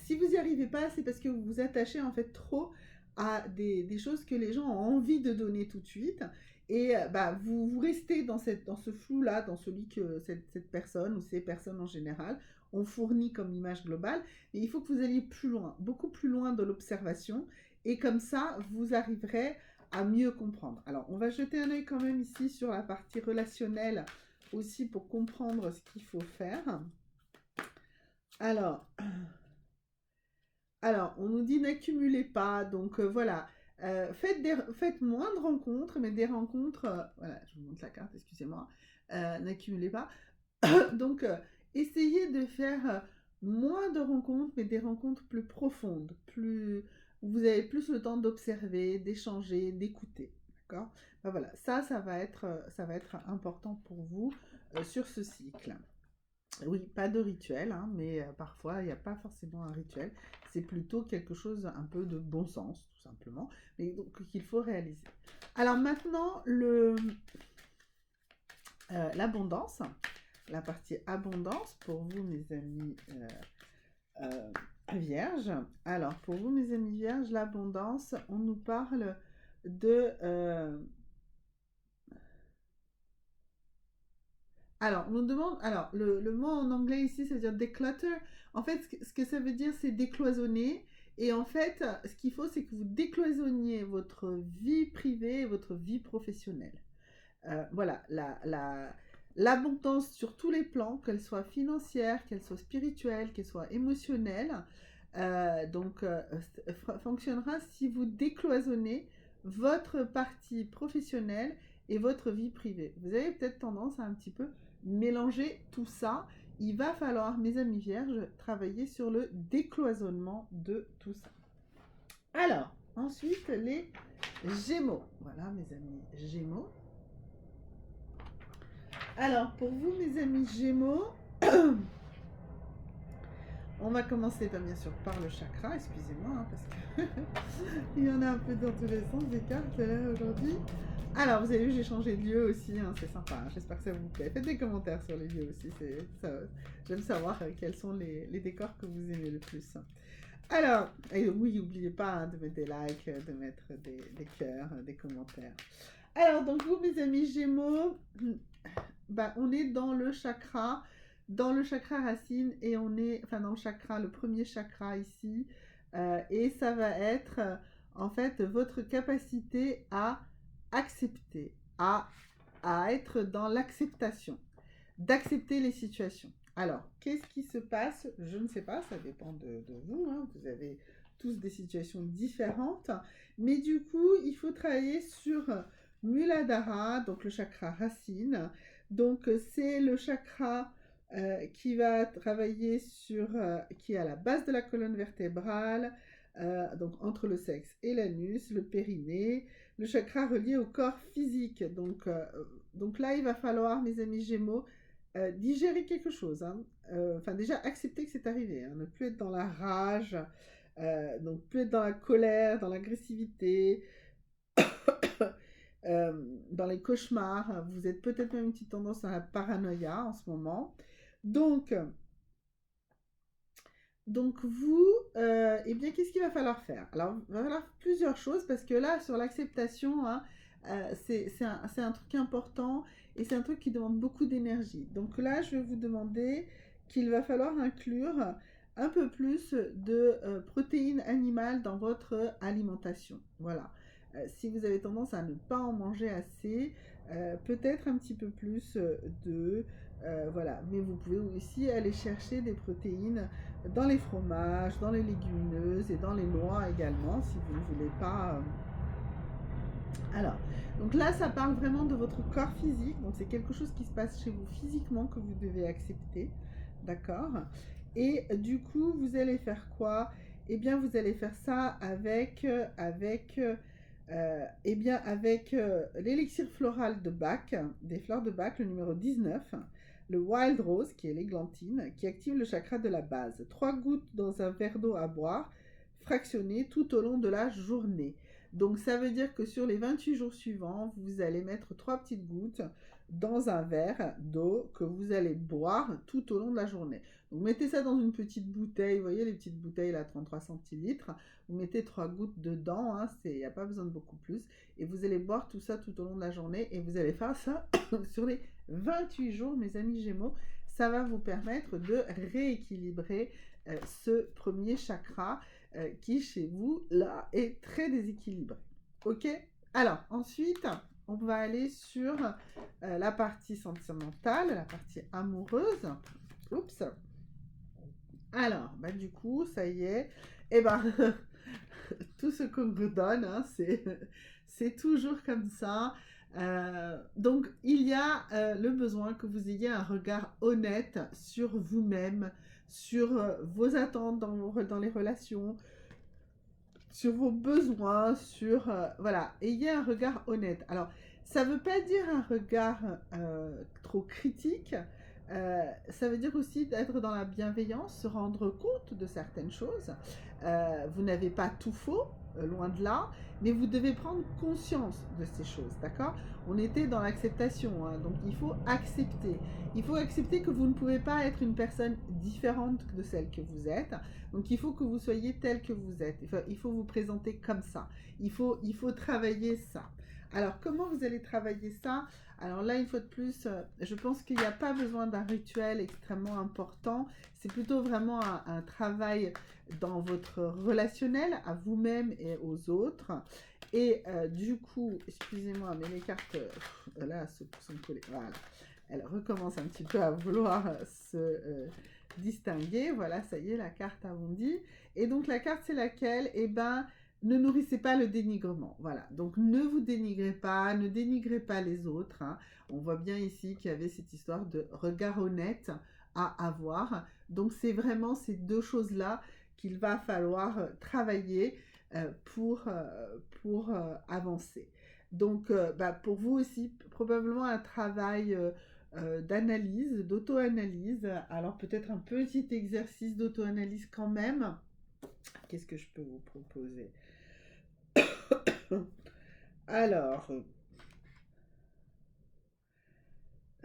si vous n'y arrivez pas, c'est parce que vous vous attachez en fait trop à des choses que les gens ont envie de donner tout de suite. Et vous restez dans ce flou-là, dans celui que cette personne ou ces personnes en général ont fourni comme image globale. Et il faut que vous alliez plus loin, beaucoup plus loin de l'observation. Et comme ça, vous arriverez à mieux comprendre. Alors, on va jeter un œil quand même ici sur la partie relationnelle aussi pour comprendre ce qu'il faut faire. Alors, on nous dit n'accumulez pas, donc voilà, faites moins de rencontres, mais des rencontres, voilà, je vous montre la carte, excusez-moi, n'accumulez pas, donc essayez de faire moins de rencontres, mais des rencontres plus profondes, vous avez plus le temps d'observer, d'échanger, d'écouter, d'accord? Voilà, ça va être important pour vous sur ce cycle. Oui, pas de rituel, hein, mais parfois il n'y a pas forcément un rituel. C'est plutôt quelque chose un peu de bon sens, tout simplement, mais donc qu'il faut réaliser. Alors maintenant, l'abondance, la partie abondance pour vous, mes amis vierges. Alors, pour vous, mes amis vierges, l'abondance, on nous parle de... Alors, on nous demande, alors le mot en anglais ici, ça veut dire declutter. En fait, ce que ça veut dire, c'est décloisonner. Et en fait, ce qu'il faut, c'est que vous décloisonniez votre vie privée et votre vie professionnelle. Voilà, l'abondance sur tous les plans, qu'elle soit financière, qu'elle soit spirituelle, qu'elle soit émotionnelle, fonctionnera si vous décloisonnez votre partie professionnelle et votre vie privée. Vous avez peut-être tendance à un petit peu mélanger tout ça. Il va falloir, mes amis vierges, travailler sur le décloisonnement de tout ça. Alors, ensuite, les Gémeaux. Voilà, mes amis Gémeaux. Alors, pour vous, mes amis Gémeaux, on va commencer bien sûr par le chakra, excusez-moi, hein, parce que il y en a un peu dans tous les sens des cartes là aujourd'hui. Alors, vous avez vu, j'ai changé de lieu aussi, hein, c'est sympa, hein, j'espère que ça vous plaît. Faites des commentaires sur les lieux aussi, j'aime savoir quels sont les décors que vous aimez le plus. Alors, et oui, n'oubliez pas hein, de mettre des likes, de mettre des cœurs, des commentaires. Alors, donc vous, mes amis Gémeaux, on est dans le chakra racine, et on est, enfin dans le chakra, le premier chakra ici, et ça va être en fait votre capacité à accepter, à être dans l'acceptation, d'accepter les situations. Alors, qu'est-ce qui se passe? Je ne sais pas, ça dépend de vous, hein. Vous avez tous des situations différentes, mais du coup, il faut travailler sur Muladhara, donc le chakra racine. Donc, c'est le chakra qui va travailler qui est à la base de la colonne vertébrale, donc entre le sexe et l'anus, le périnée, le chakra relié au corps physique. Donc là, il va falloir, mes amis Gémeaux, digérer quelque chose. Hein. Déjà, accepter que c'est arrivé. Hein. Ne plus être dans la rage, donc plus être dans la colère, dans l'agressivité, dans les cauchemars. Vous êtes peut-être même une petite tendance à la paranoïa en ce moment. Donc vous, eh bien, qu'est-ce qu'il va falloir faire? Alors, il va falloir plusieurs choses, parce que là, sur l'acceptation, hein, c'est un truc important, et c'est un truc qui demande beaucoup d'énergie. Donc là, je vais vous demander qu'il va falloir inclure un peu plus de protéines animales dans votre alimentation. Voilà. Si vous avez tendance à ne pas en manger assez, peut-être un petit peu plus d'œufs, voilà. Mais vous pouvez aussi aller chercher des protéines dans les fromages, dans les légumineuses et dans les noix également, si vous ne voulez pas. Alors, donc là, ça parle vraiment de votre corps physique. Donc, c'est quelque chose qui se passe chez vous physiquement que vous devez accepter. D'accord? Et du coup, vous allez faire quoi? Eh bien, vous allez faire ça avec l'élixir floral de Bach, des fleurs de Bach, le numéro 19, le Wild Rose, qui est l'églantine, qui active le chakra de la base. 3 gouttes dans un verre d'eau à boire, fractionné tout au long de la journée. Donc ça veut dire que sur les 28 jours suivants, vous allez mettre 3 petites gouttes dans un verre d'eau que vous allez boire tout au long de la journée. Donc mettez ça dans une petite bouteille, vous voyez les petites bouteilles là, 33 centilitres, vous mettez 3 gouttes dedans, hein, il n'y a pas besoin de beaucoup plus, et vous allez boire tout ça tout au long de la journée, et vous allez faire ça sur les 28 jours, mes amis Gémeaux. Ça va vous permettre de rééquilibrer ce premier chakra qui chez vous là est très déséquilibré. Ok? Alors ensuite, on va aller sur la partie sentimentale, la partie amoureuse. Oups. Alors, bah du coup, ça y est. Et ben, tout ce qu'on vous donne, hein, c'est toujours comme ça. Donc, il y a le besoin que vous ayez un regard honnête sur vous-même, sur vos attentes dans les relations, sur vos besoins, sur... voilà, ayez un regard honnête. Alors, ça ne veut pas dire un regard trop critique, ça veut dire aussi d'être dans la bienveillance, se rendre compte de certaines choses. Vous n'avez pas tout faux, loin de là, mais vous devez prendre conscience de ces choses, d'accord? On était dans l'acceptation, hein, donc il faut accepter. Il faut accepter que vous ne pouvez pas être une personne différente de celle que vous êtes. Donc il faut que vous soyez tel que vous êtes. Il faut vous présenter comme ça. Il faut travailler ça. Alors comment vous allez travailler ça? Alors là, une fois de plus, je pense qu'il n'y a pas besoin d'un rituel extrêmement important. C'est plutôt vraiment un travail dans votre relationnel à vous-même et aux autres. Et du coup, excusez-moi, mais les cartes, là, se sont collées. Voilà. Elle recommence un petit peu à vouloir se distinguer. Voilà, ça y est, la carte a bondi. Et donc, la carte, c'est laquelle? Eh ben, ne nourrissez pas le dénigrement. Voilà, donc ne vous dénigrez pas, ne dénigrez pas les autres. Hein. On voit bien ici qu'il y avait cette histoire de regard honnête à avoir. Donc, c'est vraiment ces deux choses-là qu'il va falloir travailler pour avancer. Donc, pour vous aussi, probablement un travail d'analyse, d'auto-analyse. Alors, peut-être un petit exercice d'auto-analyse quand même. Qu'est-ce que je peux vous proposer? Alors,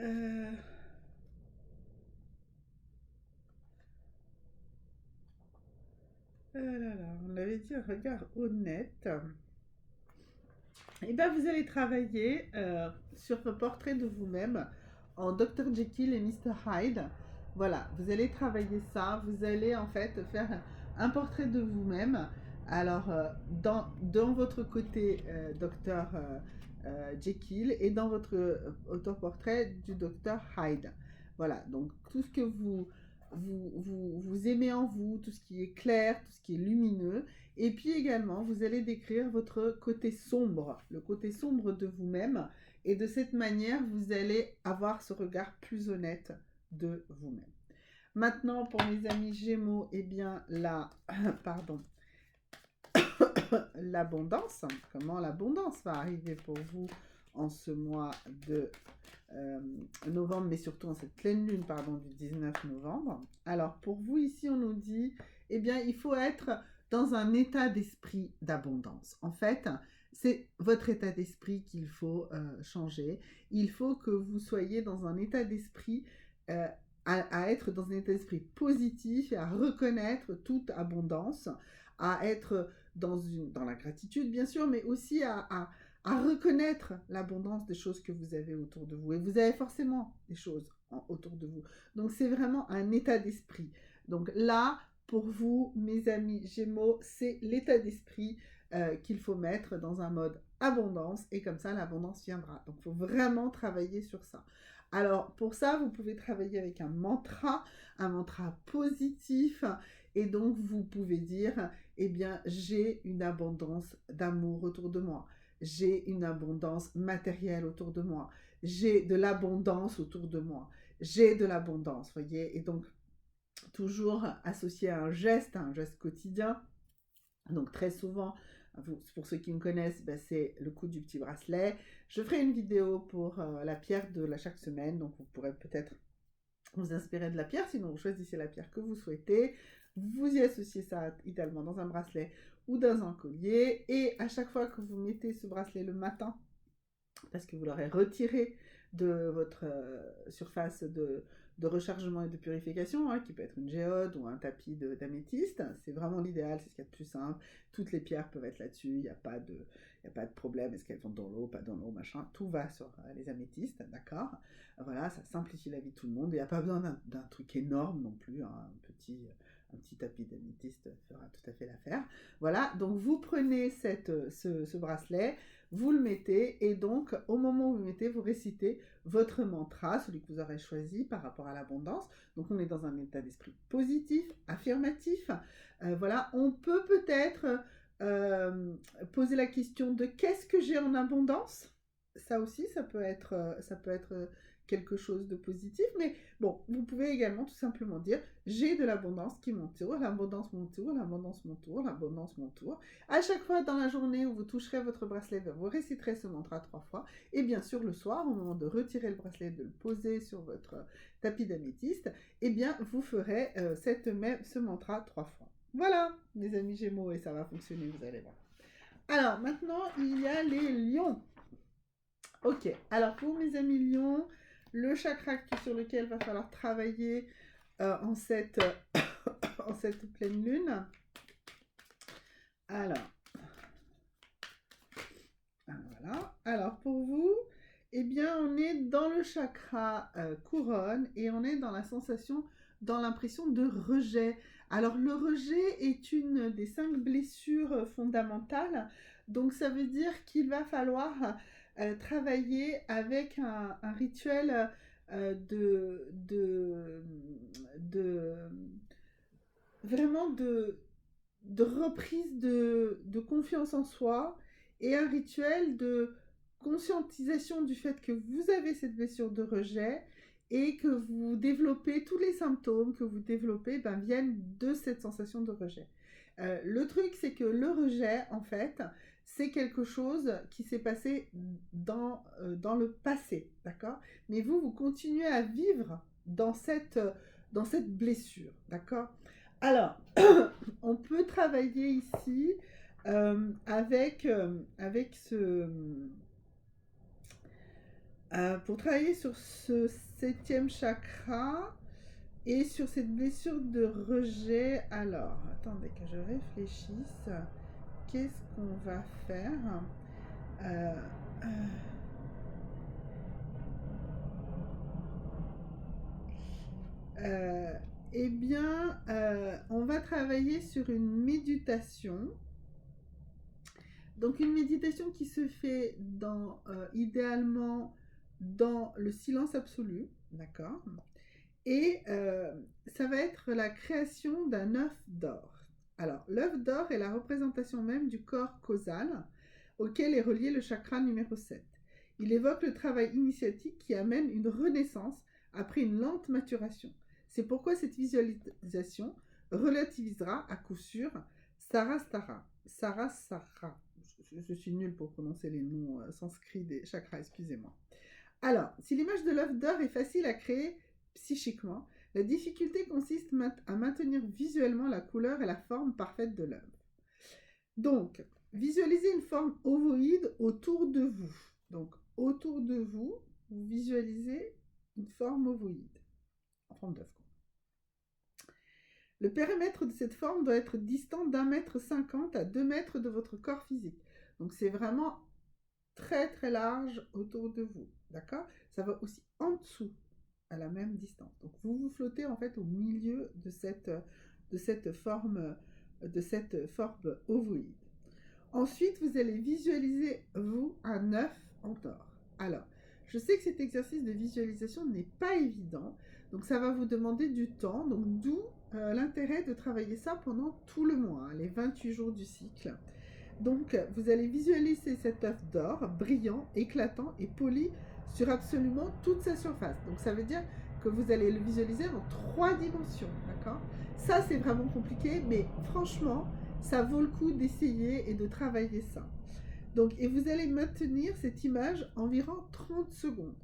euh, on avait dit un regard honnête. Et bien, vous allez travailler sur le portrait de vous-même en Dr. Jekyll et Mr. Hyde. Voilà, vous allez travailler ça. Vous allez en fait faire un portrait de vous-même. Alors, dans votre côté Dr. Jekyll et dans votre autoportrait du Dr. Hyde. Voilà, donc tout ce que vous aimez en vous, tout ce qui est clair, tout ce qui est lumineux. Et puis également, vous allez décrire votre côté sombre, le côté sombre de vous-même. Et de cette manière, vous allez avoir ce regard plus honnête de vous-même. Maintenant, pour mes amis Gémeaux, eh bien là, pardon, l'abondance. Comment l'abondance va arriver pour vous en ce mois de novembre, mais surtout en cette pleine lune, pardon, du 19 novembre. Alors, pour vous, ici, on nous dit, eh bien, il faut être dans un état d'esprit d'abondance. En fait, c'est votre état d'esprit qu'il faut changer. Il faut que vous soyez dans un état d'esprit à être dans un état d'esprit positif et à reconnaître toute abondance, à être dans la gratitude, bien sûr, mais aussi à reconnaître l'abondance des choses que vous avez autour de vous. Et vous avez forcément des choses autour de vous. Donc, c'est vraiment un état d'esprit. Donc là, pour vous, mes amis Gémeaux, c'est l'état d'esprit qu'il faut mettre dans un mode abondance et comme ça l'abondance viendra. Donc il faut vraiment travailler sur ça. Alors pour ça, vous pouvez travailler avec un mantra positif et donc vous pouvez dire, eh bien j'ai une abondance d'amour autour de moi, j'ai une abondance matérielle autour de moi, j'ai de l'abondance autour de moi, j'ai de l'abondance, voyez, et donc toujours associé à un geste quotidien. Donc très souvent, pour ceux qui me connaissent, ben, c'est le coup du petit bracelet. Je ferai une vidéo pour la pierre de chaque semaine, donc vous pourrez peut-être vous inspirer de la pierre, sinon vous choisissez la pierre que vous souhaitez, vous y associez ça idéalement dans un bracelet ou dans un collier, et à chaque fois que vous mettez ce bracelet le matin, parce que vous l'aurez retiré de votre surface de rechargement et de purification, qui peut être une géode ou un tapis d'améthyste. C'est vraiment l'idéal, c'est ce qu'il y a de plus simple. Toutes les pierres peuvent être là-dessus, il n'y a pas de problème, est-ce qu'elles vont dans l'eau, pas dans l'eau, machin. Tout va sur les améthystes, d'accord. Voilà, ça simplifie la vie de tout le monde. Il n'y a pas besoin d'un truc énorme non plus, un petit tapis d'améthyste fera tout à fait l'affaire. Voilà, donc vous prenez ce bracelet, vous le mettez et donc au moment où vous le mettez, vous récitez votre mantra, celui que vous aurez choisi par rapport à l'abondance. Donc on est dans un état d'esprit positif, affirmatif. Voilà, on peut peut-être poser la question de qu'est-ce que j'ai en abondance. Ça aussi, ça peut être quelque chose de positif, mais bon, vous pouvez également tout simplement dire j'ai de l'abondance qui m'entoure, l'abondance m'entoure, l'abondance m'entoure, l'abondance m'entoure. À chaque fois dans la journée où vous toucherez votre bracelet, vous réciterez ce mantra 3 fois, et bien sûr le soir, au moment de retirer le bracelet, de le poser sur votre tapis d'améthyste, eh bien vous ferez ce mantra 3 fois. Voilà, mes amis Gémeaux, et ça va fonctionner, vous allez voir. Alors maintenant, il y a les lions. Ok, alors pour mes amis lions, le chakra sur lequel il va falloir travailler en cette pleine lune. Alors, voilà. Alors pour vous, eh bien on est dans le chakra couronne et on est dans la sensation, dans l'impression de rejet. Alors le rejet est une des 5 blessures fondamentales, donc ça veut dire qu'il va falloir travailler avec un rituel vraiment de reprise de confiance en soi et un rituel de conscientisation du fait que vous avez cette blessure de rejet et que vous développez, tous les symptômes que vous développez viennent de cette sensation de rejet. Le truc, c'est que le rejet, en fait, c'est quelque chose qui s'est passé dans le passé, d'accord? Mais vous continuez à vivre dans cette blessure, d'accord? Alors, on peut travailler ici avec ce... pour travailler sur ce 7e chakra et sur cette blessure de rejet. Alors, attendez que je réfléchisse. Qu'est-ce qu'on va faire Eh bien, on va travailler sur une méditation. Donc une méditation qui se fait idéalement dans le silence absolu, d'accord? Et ça va être la création d'un œuf d'or. Alors l'œuf d'or est la représentation même du corps causal auquel est relié le chakra numéro 7. Il évoque le travail initiatique qui amène une renaissance après une lente maturation. C'est pourquoi cette visualisation relativisera à coup sûr Sarastara. Je suis nulle pour prononcer les noms sanscrits des chakras, excusez-moi. Alors, si l'image de l'œuf d'or est facile à créer psychiquement, la difficulté consiste à maintenir visuellement la couleur et la forme parfaite de l'œuf. Donc, visualisez une forme ovoïde autour de vous. Donc, autour de vous, vous visualisez une forme ovoïde, en forme d'œuf. Le périmètre de cette forme doit être distant d'1,50 m à 2 mètres de votre corps physique. Donc c'est vraiment très très large autour de vous, d'accord? Ça va aussi en dessous, à la même distance. Donc vous flottez en fait au milieu de cette forme ovoïde. Ensuite, vous allez visualiser, vous, un œuf en or. Alors, je sais que cet exercice de visualisation n'est pas évident, donc ça va vous demander du temps, donc d'où l'intérêt de travailler ça pendant tout le mois, hein, les 28 jours du cycle. Donc, vous allez visualiser cet œuf d'or, brillant, éclatant et poli sur absolument toute sa surface. Donc, ça veut dire que vous allez le visualiser en 3 dimensions, d'accord? Ça, c'est vraiment compliqué, mais franchement, ça vaut le coup d'essayer et de travailler ça. Donc, et vous allez maintenir cette image environ 30 secondes.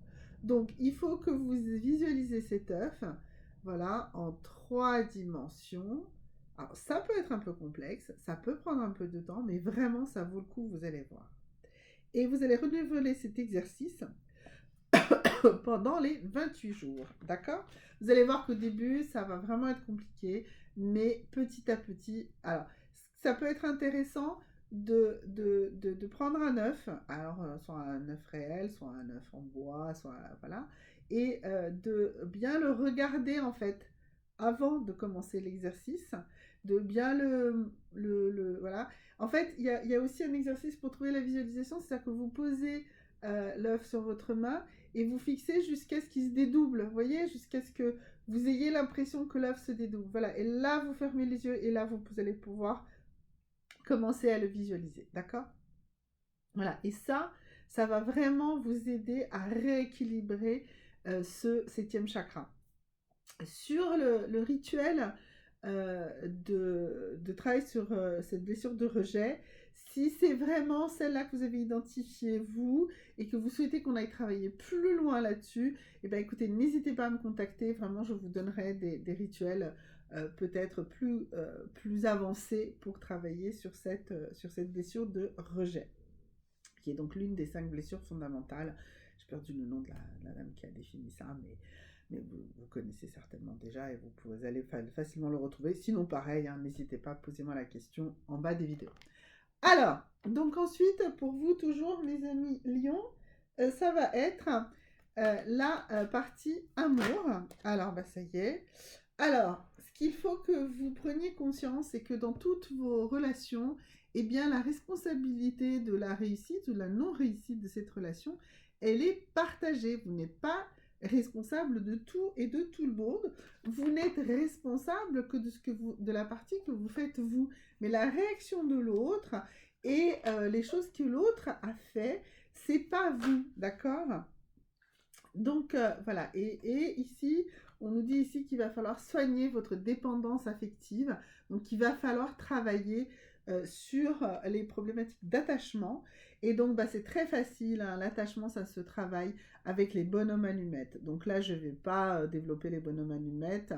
Donc, il faut que vous visualisez cet œuf, voilà, en 3 dimensions. Alors, ça peut être un peu complexe, ça peut prendre un peu de temps, mais vraiment, ça vaut le coup, vous allez voir. Et vous allez renouveler cet exercice pendant les 28 jours, d'accord? Vous allez voir qu'au début, ça va vraiment être compliqué, mais petit à petit, alors, ça peut être intéressant de prendre un œuf, alors soit un œuf réel, soit un œuf en bois, soit, voilà, et de bien le regarder, en fait, avant de commencer l'exercice, de bien voilà. En fait, il y a aussi un exercice pour trouver la visualisation, c'est-à-dire que vous posez l'œuf sur votre main, et vous fixez jusqu'à ce qu'il se dédouble, vous voyez, jusqu'à ce que vous ayez l'impression que l'œuf se dédouble. Voilà, et là, vous fermez les yeux, et là, vous allez pouvoir commencer à le visualiser, d'accord? Voilà, et ça va vraiment vous aider à rééquilibrer ce 7e chakra. Sur le rituel de travail sur cette blessure de rejet, si c'est vraiment celle-là que vous avez identifiée, vous, et que vous souhaitez qu'on aille travailler plus loin là-dessus, eh bien écoutez, n'hésitez pas à me contacter, vraiment je vous donnerai des rituels peut-être plus avancés pour travailler sur cette blessure de rejet, qui est donc l'une des 5 blessures fondamentales. J'ai perdu le nom de la dame qui a défini ça, mais vous connaissez certainement déjà et vous allez facilement le retrouver. Sinon, pareil, hein, n'hésitez pas, posez-moi la question en bas des vidéos. Alors, donc ensuite, pour vous toujours, mes amis lions, ça va être la partie amour. Alors, bah ça y est. Alors, ce qu'il faut que vous preniez conscience, c'est que dans toutes vos relations, eh bien, la responsabilité de la réussite ou de la non-réussite de cette relation, elle est partagée. Vous n'êtes pas responsable de tout et de tout le monde. Vous n'êtes responsable que de la partie que vous faites vous. Mais la réaction de l'autre et les choses que l'autre a fait, c'est pas vous, d'accord? Donc voilà, et ici, on nous dit ici qu'il va falloir soigner votre dépendance affective, donc il va falloir travailler sur les problématiques d'attachement, et donc bah, c'est très facile, hein, l'attachement ça se travaille avec les bonhommes allumettes, donc là je ne vais pas développer les bonhommes allumettes,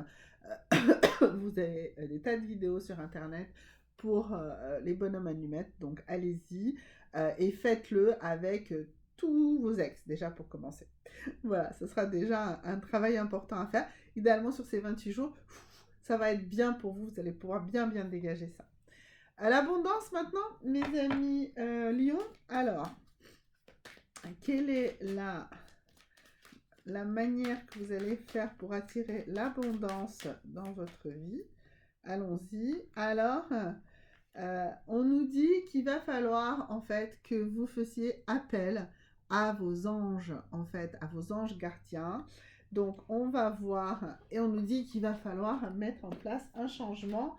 vous avez des tas de vidéos sur internet pour les bonhommes allumettes, donc allez-y et faites-le avec tous vos ex déjà pour commencer. Voilà, ce sera déjà un travail important à faire. Idéalement, sur ces 28 jours, ça va être bien pour vous. Vous allez pouvoir bien dégager ça. À l'abondance maintenant, mes amis lions. Alors, quelle est la manière que vous allez faire pour attirer l'abondance dans votre vie? Allons-y. Alors, on nous dit qu'il va falloir en fait que vous fassiez appel à vos anges, en fait, à vos anges gardiens. Donc, on va voir, et on nous dit qu'il va falloir mettre en place un changement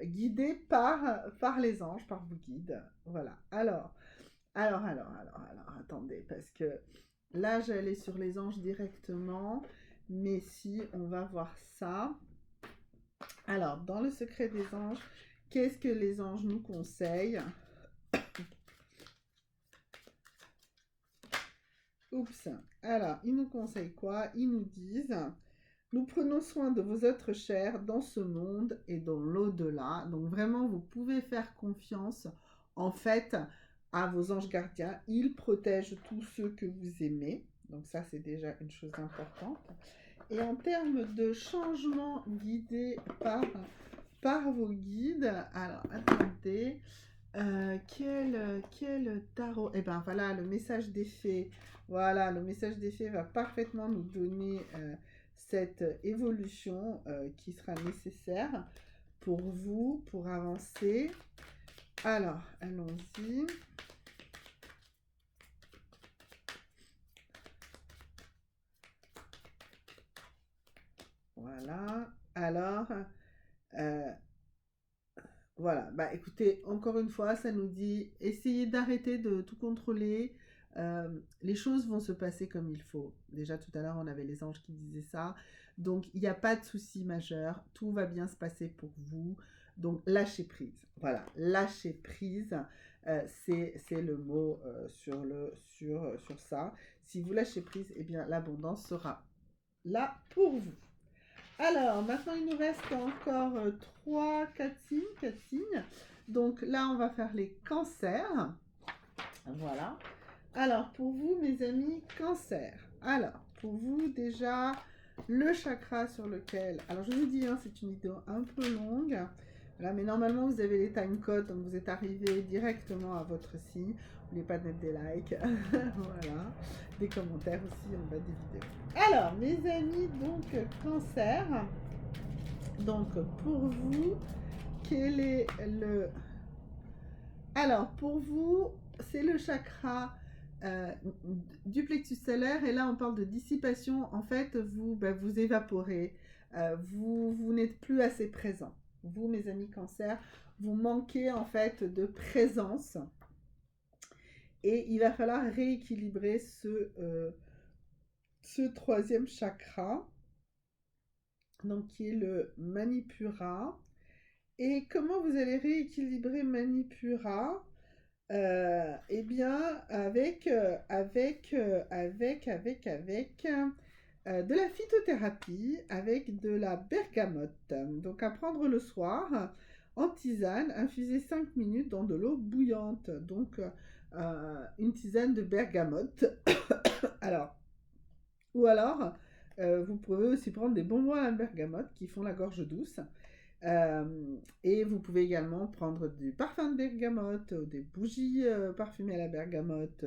guidé par les anges, par vos guides. Voilà. Alors, attendez, parce que là, j'allais sur les anges directement, mais si, on va voir ça. Alors, dans le secret des anges, qu'est-ce que les anges nous conseillent? Oups. Alors, ils nous conseillent quoi? Ils nous disent, nous prenons soin de vos êtres chers dans ce monde et dans l'au-delà. Donc, vraiment, vous pouvez faire confiance, en fait, à vos anges gardiens. Ils protègent tous ceux que vous aimez. Donc, ça, c'est déjà une chose importante. Et en termes de changement guidé par vos guides, alors, attendez... quel tarot? Eh bien, voilà, le message des fées. Voilà, le message des fées va parfaitement nous donner cette évolution qui sera nécessaire pour vous, pour avancer. Alors, allons-y. Voilà. Alors, euh, voilà. Bah, écoutez, encore une fois, ça nous dit essayez d'arrêter de tout contrôler. Les choses vont se passer comme il faut. Déjà, tout à l'heure, on avait les anges qui disaient ça. Donc, il n'y a pas de souci majeur. Tout va bien se passer pour vous. Donc, lâchez prise. Voilà, lâchez prise. C'est le mot sur ça. Si vous lâchez prise, eh bien, l'abondance sera là pour vous. Alors, maintenant, il nous reste encore 3, 4 signes, 4 signes. Donc là, on va faire les cancers. Voilà. Alors, pour vous, mes amis, cancer. Alors, pour vous, déjà, le chakra sur lequel... Alors, je vous dis, hein, c'est une vidéo un peu longue. Voilà, mais normalement, vous avez les time codes, donc vous êtes arrivé directement à votre signe. N'oubliez pas de mettre des likes. Voilà. Des commentaires aussi en bas des vidéos. Alors, mes amis, donc, cancer. Donc, pour vous, quel est le... Alors, pour vous, c'est le chakra du plexus solaire. Et là, on parle de dissipation. En fait, vous, vous évaporez. Vous n'êtes plus assez présent. Vous, mes amis cancer, vous manquez en fait de présence. Et il va falloir rééquilibrer ce troisième chakra, donc qui est le Manipura. Et comment vous allez rééquilibrer Manipura? Eh bien, avec de la phytothérapie, avec de la bergamote. Donc, à prendre le soir en tisane, infuser 5 minutes dans de l'eau bouillante. Donc, une tisane de bergamote. Alors, ou alors, vous pouvez aussi prendre des bonbons à la bergamote qui font la gorge douce. Et vous pouvez également prendre du parfum de bergamote, des bougies parfumées à la bergamote,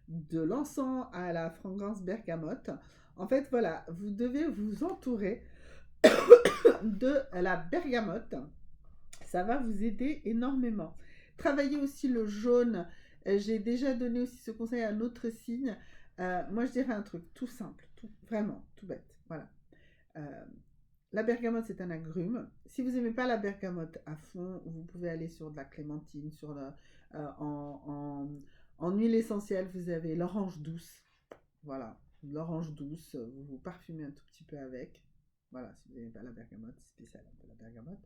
de l'encens à la fragrance bergamote. En fait, voilà, vous devez vous entourer de la bergamote. Ça va vous aider énormément. Travaillez aussi le jaune. J'ai déjà donné aussi ce conseil à un autre signe. Moi, je dirais un truc tout simple, vraiment, tout bête. Voilà. La bergamote, c'est un agrume. Si vous n'aimez pas la bergamote à fond, vous pouvez aller sur de la clémentine, en huile essentielle, vous avez l'orange douce. Voilà, l'orange douce, vous vous parfumez un tout petit peu avec. Voilà, si vous n'aimez pas la bergamote, c'est spécial un peu la bergamote.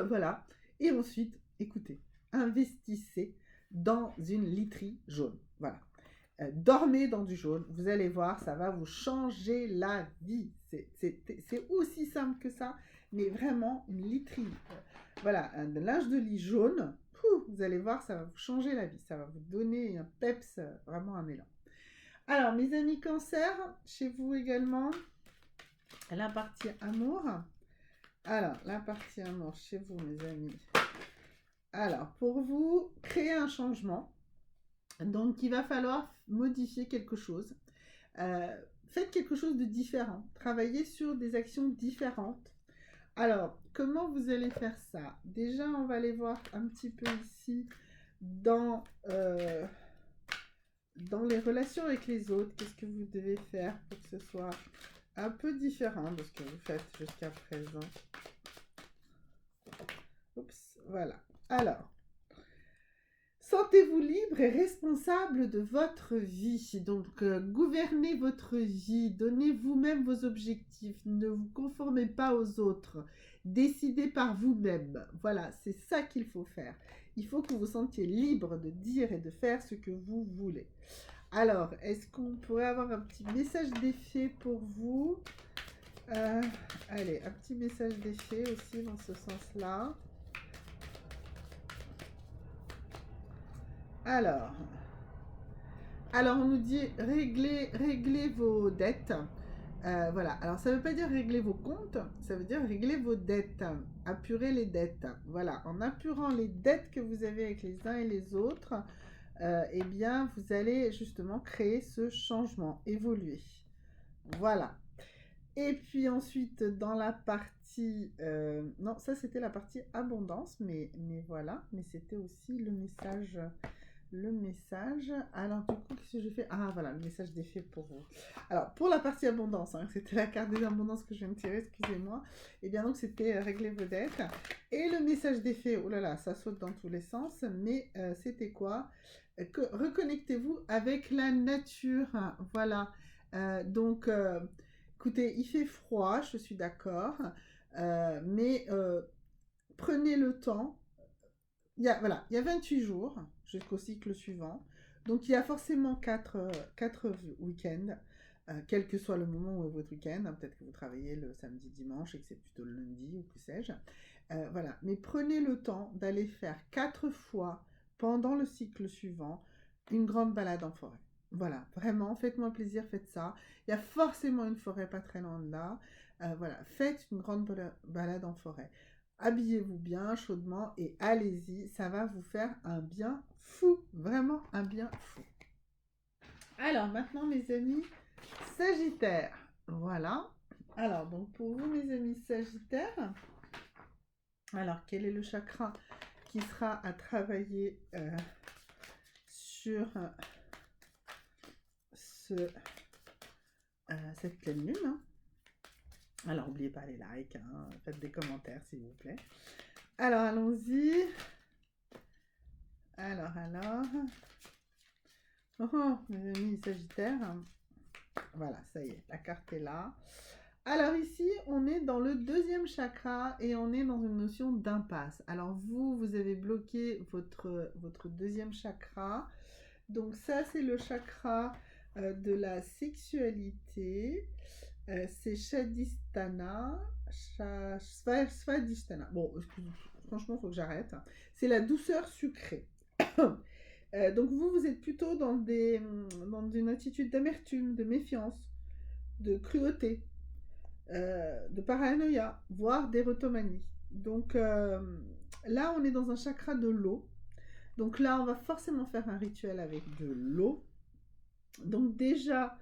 Voilà. Et ensuite, écoutez, investissez dans une literie jaune. Voilà. Dormez dans du jaune, vous allez voir, ça va vous changer la vie. C'est aussi simple que ça, mais vraiment une literie. Voilà, un linge de lit jaune, vous allez voir, ça va vous changer la vie. Ça va vous donner un peps, vraiment un élan. Alors, mes amis cancer, chez vous également, la partie amour. Alors, la partie amour chez vous, mes amis. Alors, pour vous, créer un changement. Donc, il va falloir modifier quelque chose. Faites quelque chose de différent. Travaillez sur des actions différentes. Alors, comment vous allez faire ça? Déjà, on va aller voir un petit peu ici dans les relations avec les autres. Qu'est-ce que vous devez faire pour que ce soit un peu différent de ce que vous faites jusqu'à présent? Oups, voilà. Alors, sentez-vous libre et responsable de votre vie. Donc, gouvernez votre vie, donnez vous-même vos objectifs, ne vous conformez pas aux autres, décidez par vous-même. Voilà, c'est ça qu'il faut faire. Il faut que vous sentiez libre de dire et de faire ce que vous voulez. Alors, est-ce qu'on pourrait avoir un petit message d'effet pour vous? Allez, un petit message d'effet aussi dans ce sens-là. Alors, on nous dit régler vos dettes. Voilà, alors ça ne veut pas dire régler vos comptes, ça veut dire régler vos dettes, apurer les dettes. Voilà, en apurant les dettes que vous avez avec les uns et les autres, eh bien, vous allez justement créer ce changement, évoluer. Voilà. Et puis ensuite, dans la partie... non, ça c'était la partie abondance, mais voilà. Mais c'était aussi le message... Le message. Alors, du coup, qu'est-ce que je fais? Ah, voilà, le message d'effet pour vous. Alors, pour la partie abondance, hein, c'était la carte des abondances que je viens de tirer, excusez-moi. Et bien, donc, c'était régler vos dettes. Et le message d'effet, oh là là, ça saute dans tous les sens. Mais c'était quoi? Reconnectez-vous avec la nature. Voilà. Donc, écoutez, il fait froid, je suis d'accord. Mais prenez le temps voilà, il y a 28 jours jusqu'au cycle suivant. Donc, il y a forcément 4 week-ends, quel que soit le moment où est votre week-end. Hein, peut-être que vous travaillez le samedi, dimanche et que c'est plutôt le lundi ou que sais-je. Voilà. Mais prenez le temps d'aller faire 4 fois pendant le cycle suivant une grande balade en forêt. Voilà, vraiment, faites-moi plaisir, faites ça. Il y a forcément une forêt pas très loin de là. Voilà, faites une grande balade en forêt. Habillez-vous bien chaudement et allez-y, ça va vous faire un bien fou, vraiment un bien fou. Alors maintenant mes amis Sagittaires, voilà. Alors donc pour vous mes amis Sagittaires, alors quel est le chakra qui sera à travailler sur cette pleine lune, hein. Alors, n'oubliez pas les likes, hein, faites des commentaires s'il vous plaît. Alors, allons-y. Alors. Oh, mes amis Sagittaires. Voilà, ça y est, la carte est là. Alors ici, on est dans le deuxième chakra et on est dans une notion d'impasse. Alors vous avez bloqué votre deuxième chakra. Donc ça, c'est le chakra de la sexualité. C'est Shadhisthana. Svadhisthana. Bon, franchement, il faut que j'arrête. C'est la douceur sucrée. Donc vous êtes plutôt dans une attitude d'amertume, de méfiance, de cruauté, de paranoïa, voire d'érotomanie. Donc là, on est dans un chakra de l'eau. Donc là, on va forcément faire un rituel avec de l'eau. Donc déjà,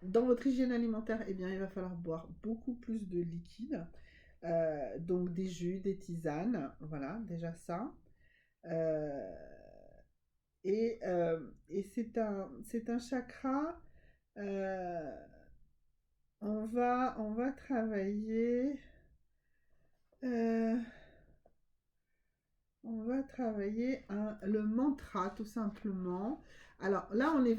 dans votre hygiène alimentaire, eh bien, il va falloir boire beaucoup plus de liquide. Donc des jus, des tisanes, voilà, déjà ça. Et c'est un chakra. On va travailler. On va travailler le mantra tout simplement. Alors là, on est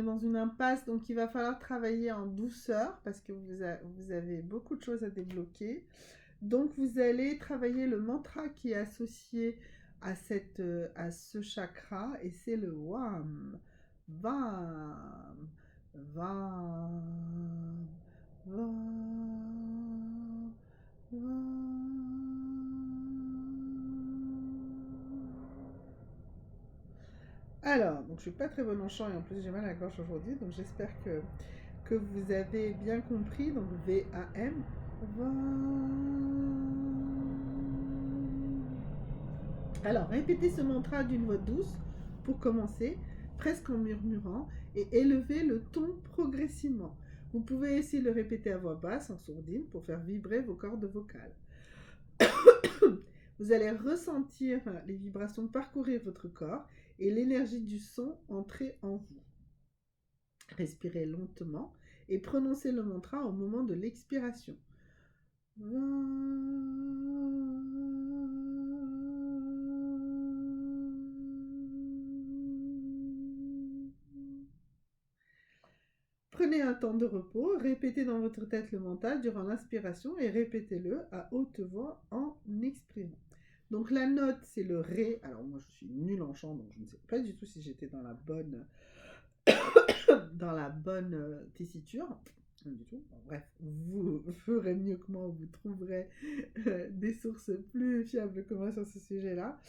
dans une impasse, donc il va falloir travailler en douceur parce que vous avez beaucoup de choses à débloquer. Donc vous allez travailler le mantra qui est associé à ce chakra et c'est le Wam. Vam. Vam. Vam. Alors, donc je suis pas très bonne en chant et en plus j'ai mal à la gorge aujourd'hui, donc j'espère que vous avez bien compris. Donc V-A-M. Alors, répétez ce mantra d'une voix douce pour commencer, presque en murmurant, et élevez le ton progressivement. Vous pouvez essayer de le répéter à voix basse, en sourdine, pour faire vibrer vos cordes vocales. Vous allez ressentir les vibrations parcourir votre corps et l'énergie du son entrer en vous. Respirez lentement et prononcez le mantra au moment de l'expiration. Prenez un temps de repos, répétez dans votre tête le mantra durant l'inspiration et répétez-le à haute voix en exprimant. Donc la note c'est le Ré. Alors moi je suis nulle en chant donc je ne sais pas du tout si j'étais dans la bonne tessiture. Du tout. Bon, bref, vous ferez mieux que moi, vous trouverez des sources plus fiables que moi sur ce sujet-là.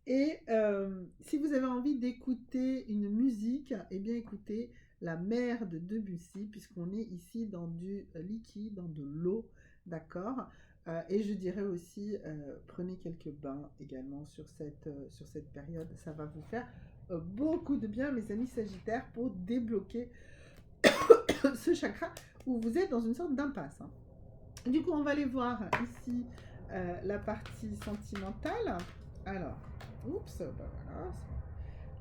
Et si vous avez envie d'écouter une musique, eh bien écoutez La mer de Debussy, puisqu'on est ici dans du liquide, dans de l'eau, d'accord. Et je dirais aussi, prenez quelques bains également sur cette période, ça va vous faire beaucoup de bien, mes amis Sagittaires, pour débloquer ce chakra où vous êtes dans une sorte d'impasse. Hein. Du coup, on va aller voir ici la partie sentimentale. Alors, oups, bah voilà,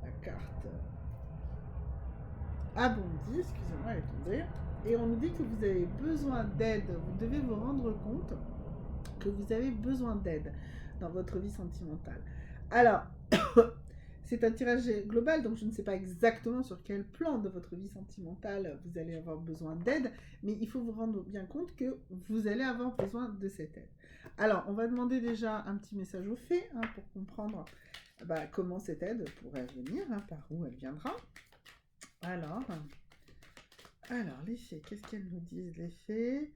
la carte abondie, excusez-moi, elle est tombée. Et on nous dit que vous avez besoin d'aide. Vous devez vous rendre compte que vous avez besoin d'aide dans votre vie sentimentale. Alors, c'est un tirage global, donc je ne sais pas exactement sur quel plan de votre vie sentimentale vous allez avoir besoin d'aide, mais il faut vous rendre bien compte que vous allez avoir besoin de cette aide. Alors, on va demander déjà un petit message aux fées hein, pour comprendre comment cette aide pourrait venir, hein, par où elle viendra. Alors, les fées, qu'est-ce qu'elles nous disent, les fées?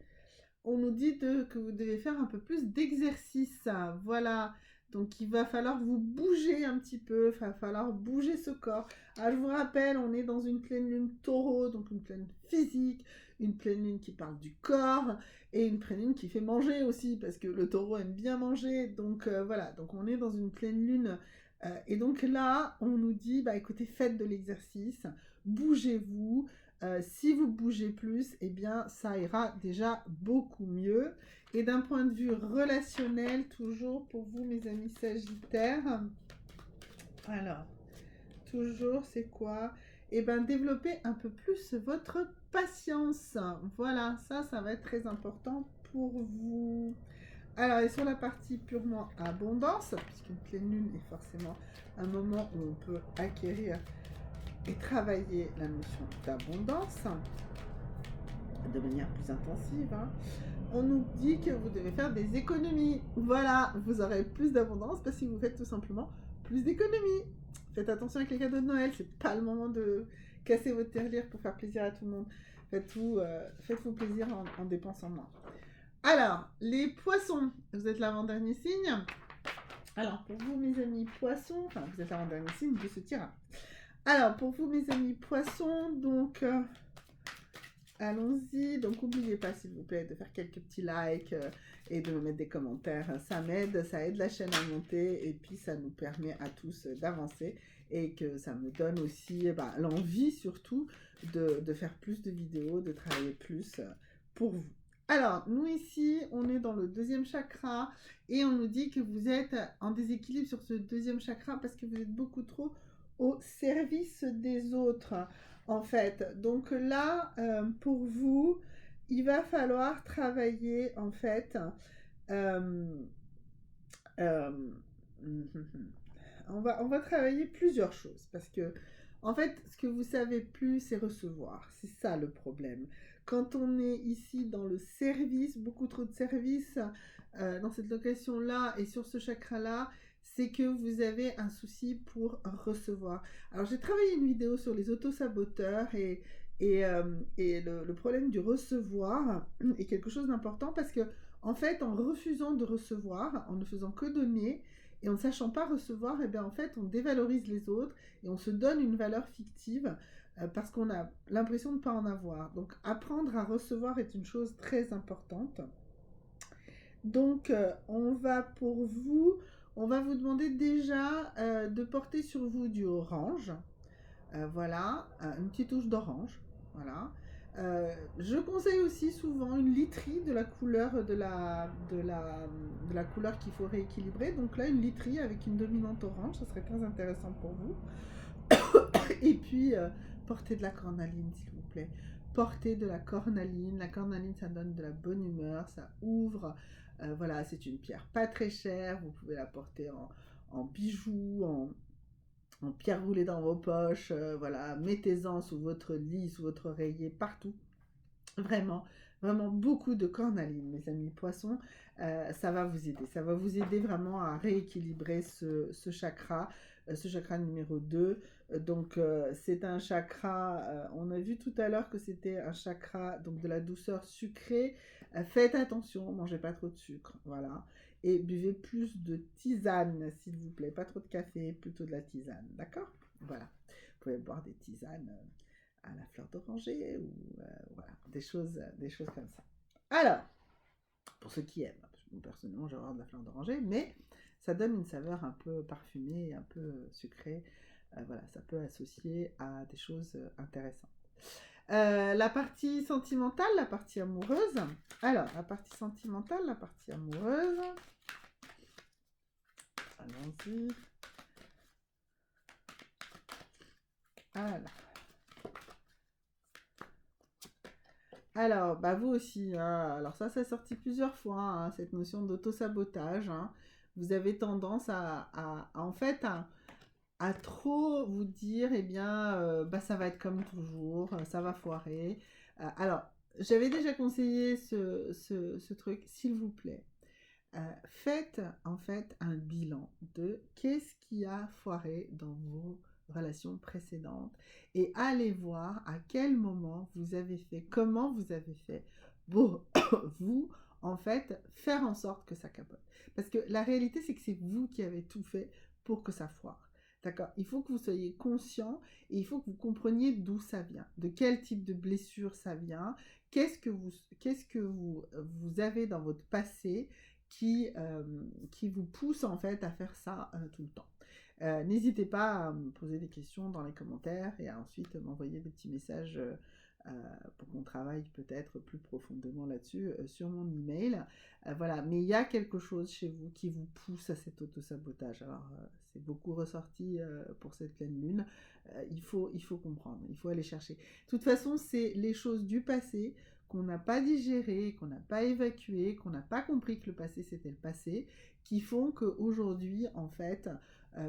On nous dit que vous devez faire un peu plus d'exercice. Voilà. Donc, il va falloir vous bouger un petit peu. Il va falloir bouger ce corps. Alors, je vous rappelle, on est dans une pleine lune taureau, donc une pleine physique, une pleine lune qui parle du corps et une pleine lune qui fait manger aussi, parce que le taureau aime bien manger. Donc, voilà. Donc, on est dans une pleine lune. Et donc là, on nous dit, écoutez, faites de l'exercice, bougez-vous. Si vous bougez plus, eh bien, ça ira déjà beaucoup mieux. Et d'un point de vue relationnel, toujours pour vous, mes amis Sagittaires, alors, toujours, c'est quoi? Eh bien, développez un peu plus votre patience. Voilà, ça va être très important pour vous. Alors, et sur la partie purement abondance, puisqu'une pleine lune est forcément un moment où on peut acquérir et travailler la notion d'abondance de manière plus intensive, hein. On nous dit que vous devez faire des économies. Voilà, vous aurez plus d'abondance parce que vous faites tout simplement plus d'économies. Faites attention avec les cadeaux de Noël, c'est pas le moment de casser votre tirelire pour faire plaisir à tout le monde. Faites-vous plaisir en dépensant moins. Alors, les poissons, vous êtes l'avant-dernier signe. Alors, pour vous, mes amis poissons, enfin, vous êtes l'avant-dernier signe de ce tirage. Alors, pour vous, mes amis poissons, donc, allons-y. Donc, n'oubliez pas, s'il vous plaît, de faire quelques petits likes et de me mettre des commentaires. Ça m'aide, ça aide la chaîne à monter et puis ça nous permet à tous d'avancer et que ça me donne aussi l'envie, surtout, de faire plus de vidéos, de travailler plus pour vous. Alors, nous ici, on est dans le deuxième chakra et on nous dit que vous êtes en déséquilibre sur ce deuxième chakra parce que vous êtes beaucoup trop au service des autres, en fait. Donc là, pour vous, il va falloir travailler, en fait, on va travailler plusieurs choses parce que, en fait, ce que vous savez plus, c'est recevoir. C'est ça le problème. Quand on est ici dans le service, beaucoup trop de service dans cette location-là et sur ce chakra-là, c'est que vous avez un souci pour recevoir. Alors, j'ai travaillé une vidéo sur les autosaboteurs et le problème du recevoir est quelque chose d'important parce que, en fait, en refusant de recevoir, en ne faisant que donner, et en ne sachant pas recevoir, et bien en fait, on dévalorise les autres et on se donne une valeur fictive parce qu'on a l'impression de ne pas en avoir. Donc, apprendre à recevoir est une chose très importante. Donc, on va vous demander déjà de porter sur vous du orange. Voilà, une petite touche d'orange. Voilà. Je conseille aussi souvent une literie de la couleur de la couleur qu'il faut rééquilibrer. Donc là, une literie avec une dominante orange, ça serait très intéressant pour vous. Et puis, portez de la cornaline, s'il vous plaît. Portez de la cornaline. La cornaline, ça donne de la bonne humeur, ça ouvre. Voilà, c'est une pierre pas très chère. Vous pouvez la porter en bijoux, en pierre roulée dans vos poches, voilà, mettez-en sous votre lit, sous votre oreiller, partout. Vraiment, vraiment beaucoup de cornaline, mes amis poissons. Ça va vous aider. Ça va vous aider vraiment à rééquilibrer ce chakra numéro 2. Donc, c'est un chakra, on a vu tout à l'heure que c'était un chakra donc de la douceur sucrée. Faites attention, mangez pas trop de sucre, voilà. Et buvez plus de tisane, s'il vous plaît. Pas trop de café, plutôt de la tisane, d'accord? Voilà. Vous pouvez boire des tisanes à la fleur d'oranger ou voilà, des choses comme ça. Alors, pour ceux qui aiment, parce que personnellement j'adore de la fleur d'oranger, mais ça donne une saveur un peu parfumée, un peu sucrée. Voilà, ça peut associer à des choses intéressantes. La partie sentimentale, la partie amoureuse. Alors, la partie sentimentale, la partie amoureuse. Allons-y. Alors, bah vous aussi, hein. Alors ça s'est sorti plusieurs fois, hein, cette notion d'auto-sabotage, hein. Vous avez tendance en fait, à trop vous dire, eh bien, bah, ça va être comme toujours, ça va foirer. Alors, j'avais déjà conseillé ce truc, s'il vous plaît. Faites en fait un bilan de qu'est-ce qui a foiré dans vos relations précédentes et allez voir à quel moment vous avez fait, comment vous avez fait pour vous, en fait, faire en sorte que ça capote. Parce que la réalité, c'est que c'est vous qui avez tout fait pour que ça foire. D'accord? Il faut que vous soyez conscient et il faut que vous compreniez d'où ça vient, de quel type de blessure ça vient, qu'est-ce que vous avez dans votre passé qui vous pousse en fait à faire ça tout le temps. N'hésitez pas à me poser des questions dans les commentaires et à ensuite m'envoyer des petits messages pour qu'on travaille peut-être plus profondément là-dessus sur mon email. Voilà, mais il y a quelque chose chez vous qui vous pousse à cet autosabotage. Alors, c'est beaucoup ressorti pour cette pleine lune. Il faut comprendre, il faut aller chercher. De toute façon, c'est les choses du passé qu'on n'a pas digéré, qu'on n'a pas évacué, qu'on n'a pas compris que le passé c'était le passé, qui font qu'aujourd'hui, en fait,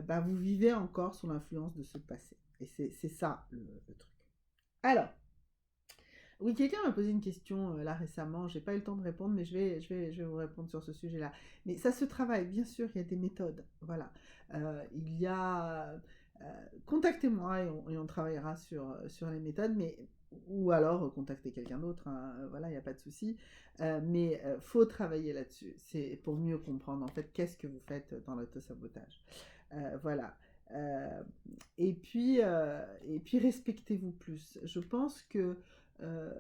bah, vous vivez encore sous l'influence de ce passé. Et c'est ça le truc. Alors, oui, quelqu'un m'a posé une question là récemment, j'ai pas eu le temps de répondre, mais je vais vous répondre sur ce sujet-là. Mais ça se travaille, bien sûr, il y a des méthodes. Voilà. Il y a. Contactez-moi et on travaillera sur les méthodes, mais ou alors contactez quelqu'un d'autre, hein, voilà, il n'y a pas de souci. Mais faut travailler là-dessus. C'est pour mieux comprendre en fait qu'est-ce que vous faites dans l'autosabotage. Voilà. Euh, et puis respectez-vous plus. Je pense que euh,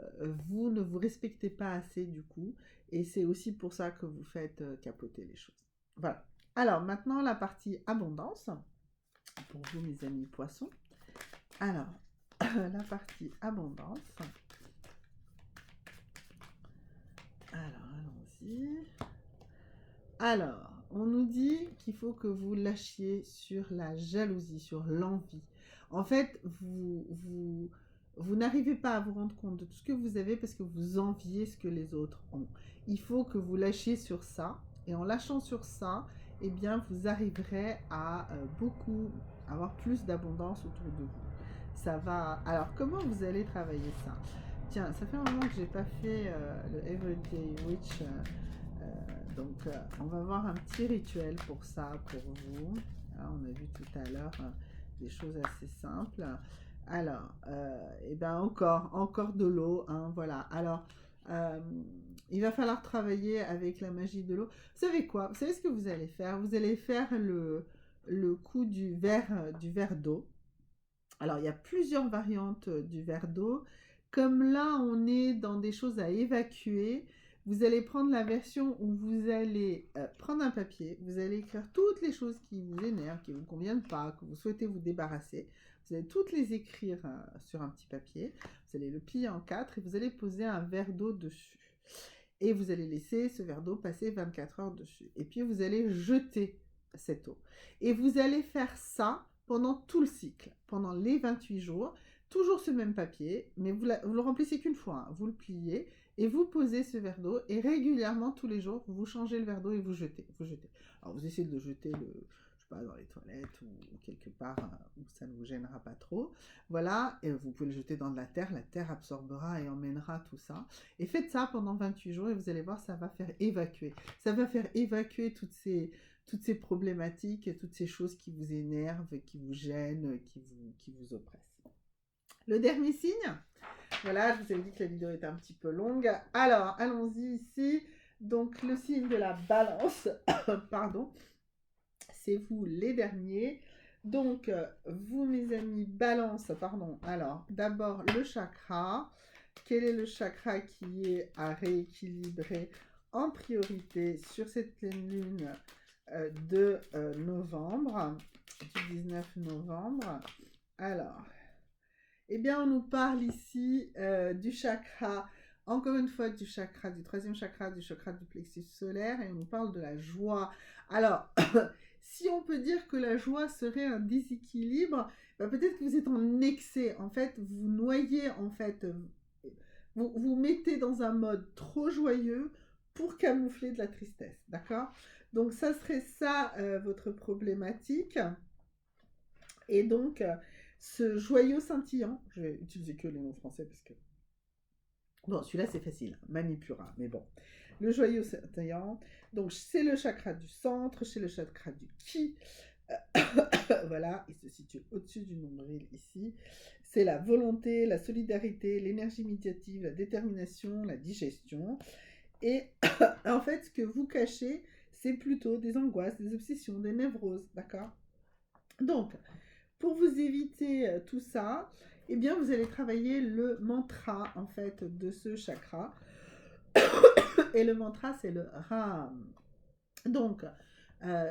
vous ne vous respectez pas assez du coup, et c'est aussi pour ça que vous faites capoter les choses. Voilà. Alors maintenant la partie abondance, pour vous mes amis poissons. Alors, la partie abondance. Alors, allons-y. Alors, on nous dit qu'il faut que vous lâchiez sur la jalousie, sur l'envie. En fait, vous n'arrivez pas à vous rendre compte de tout ce que vous avez parce que vous enviez ce que les autres ont. Il faut que vous lâchiez sur ça. Et en lâchant sur ça, eh bien, vous arriverez à beaucoup avoir plus d'abondance autour de vous. Ça va. Alors, comment vous allez travailler ça? Tiens, ça fait un moment que j'ai pas fait le Everyday Witch. Donc, on va voir un petit rituel pour ça, pour vous. Là, on a vu tout à l'heure des choses assez simples. Alors, et ben encore de l'eau, hein, voilà. Alors, euh, il va falloir travailler avec la magie de l'eau. Vous savez quoi? Vous savez ce que vous allez faire? Vous allez faire le coup du verre d'eau. Alors, il y a plusieurs variantes du verre d'eau. Comme là, on est dans des choses à évacuer, vous allez prendre la version où vous allez prendre un papier, vous allez écrire toutes les choses qui vous énervent, qui ne vous conviennent pas, que vous souhaitez vous débarrasser. Vous allez toutes les écrire sur un petit papier. Vous allez le plier en quatre et vous allez poser un verre d'eau dessus. Et vous allez laisser ce verre d'eau passer 24 heures dessus. Et puis, vous allez jeter cette eau. Et vous allez faire ça pendant tout le cycle, pendant les 28 jours, toujours ce même papier, mais vous le remplissez qu'une fois, hein. Vous le pliez et vous posez ce verre d'eau et régulièrement, tous les jours, vous changez le verre d'eau et vous jetez. Alors vous essayez de le jeter, je sais pas, dans les toilettes ou quelque part où ça ne vous gênera pas trop. Voilà, et vous pouvez le jeter dans de la terre absorbera et emmènera tout ça. Et faites ça pendant 28 jours et vous allez voir, ça va faire évacuer. Ça va faire évacuer toutes ces problématiques, toutes ces choses qui vous énervent, qui vous gênent, qui vous oppressent. Le dernier signe, voilà, je vous avais dit que la vidéo était un petit peu longue. Alors, allons-y ici. Donc, le signe de la balance, pardon, c'est vous les derniers. Donc, vous mes amis, balance, pardon. Alors, d'abord, le chakra. Quel est le chakra qui est à rééquilibrer en priorité sur cette pleine lune de novembre, du 19 novembre. Alors, Eh bien, on nous parle ici du chakra, encore une fois, du chakra, du troisième chakra, du chakra du plexus solaire, et on nous parle de la joie. Alors, si on peut dire que la joie serait un déséquilibre, bah, peut-être que vous êtes en excès. En fait, vous noyez, en fait, vous vous mettez dans un mode trop joyeux pour camoufler de la tristesse, d'accord? Donc, ça serait ça votre problématique. Et donc, ce joyau scintillant, je vais utiliser que les mots français parce que... Bon, celui-là c'est facile, Manipura, mais bon. Le joyau scintillant, donc c'est le chakra du centre, c'est le chakra du Ki. Voilà, il se situe au-dessus du nombril ici. C'est la volonté, la solidarité, l'énergie médiative, la détermination, la digestion. Et en fait, ce que vous cachez, c'est plutôt des angoisses, des obsessions, des névroses, d'accord? Donc, pour vous éviter tout ça, eh bien, vous allez travailler le mantra, en fait, de ce chakra. Et le mantra, c'est le Ram. Donc,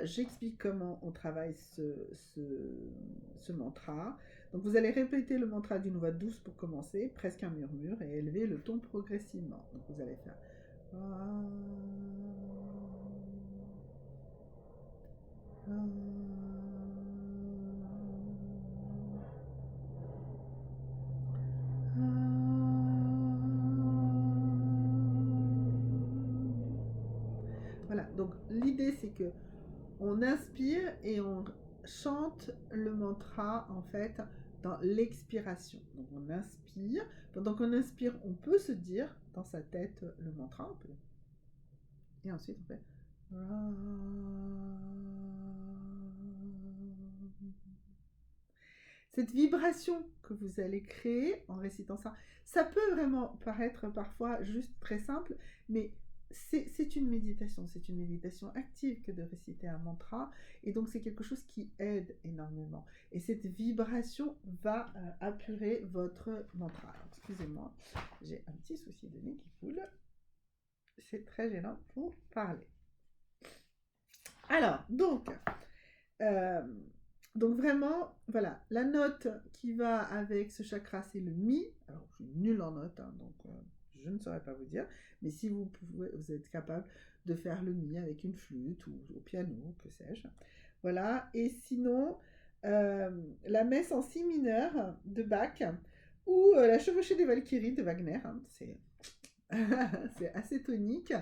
j'explique comment on travaille ce mantra. Donc, vous allez répéter le mantra d'une voix douce pour commencer, presque un murmure, et élever le ton progressivement. Donc, vous allez faire... Ram, Ram. Voilà, donc l'idée c'est que on inspire et on chante le mantra en fait dans l'expiration. Donc on inspire, pendant qu'on inspire, on peut se dire dans sa tête le mantra, et ensuite on fait cette vibration que vous allez créer en récitant ça, ça peut vraiment paraître parfois juste très simple, mais c'est une méditation active que de réciter un mantra, et donc c'est quelque chose qui aide énormément. Et cette vibration va apurer votre mantra. Excusez-moi, j'ai un petit souci de nez qui coule. C'est très gênant pour parler. Alors, euh, donc vraiment, voilà, la note qui va avec ce chakra, c'est le Mi. Alors, je suis nulle en notes, hein, donc je ne saurais pas vous dire. Mais si vous êtes capable de faire le Mi avec une flûte ou au piano, que sais-je. Voilà, et sinon, la messe en si mineur de Bach ou la chevauchée des Valkyries de Wagner, hein, c'est c'est assez tonique.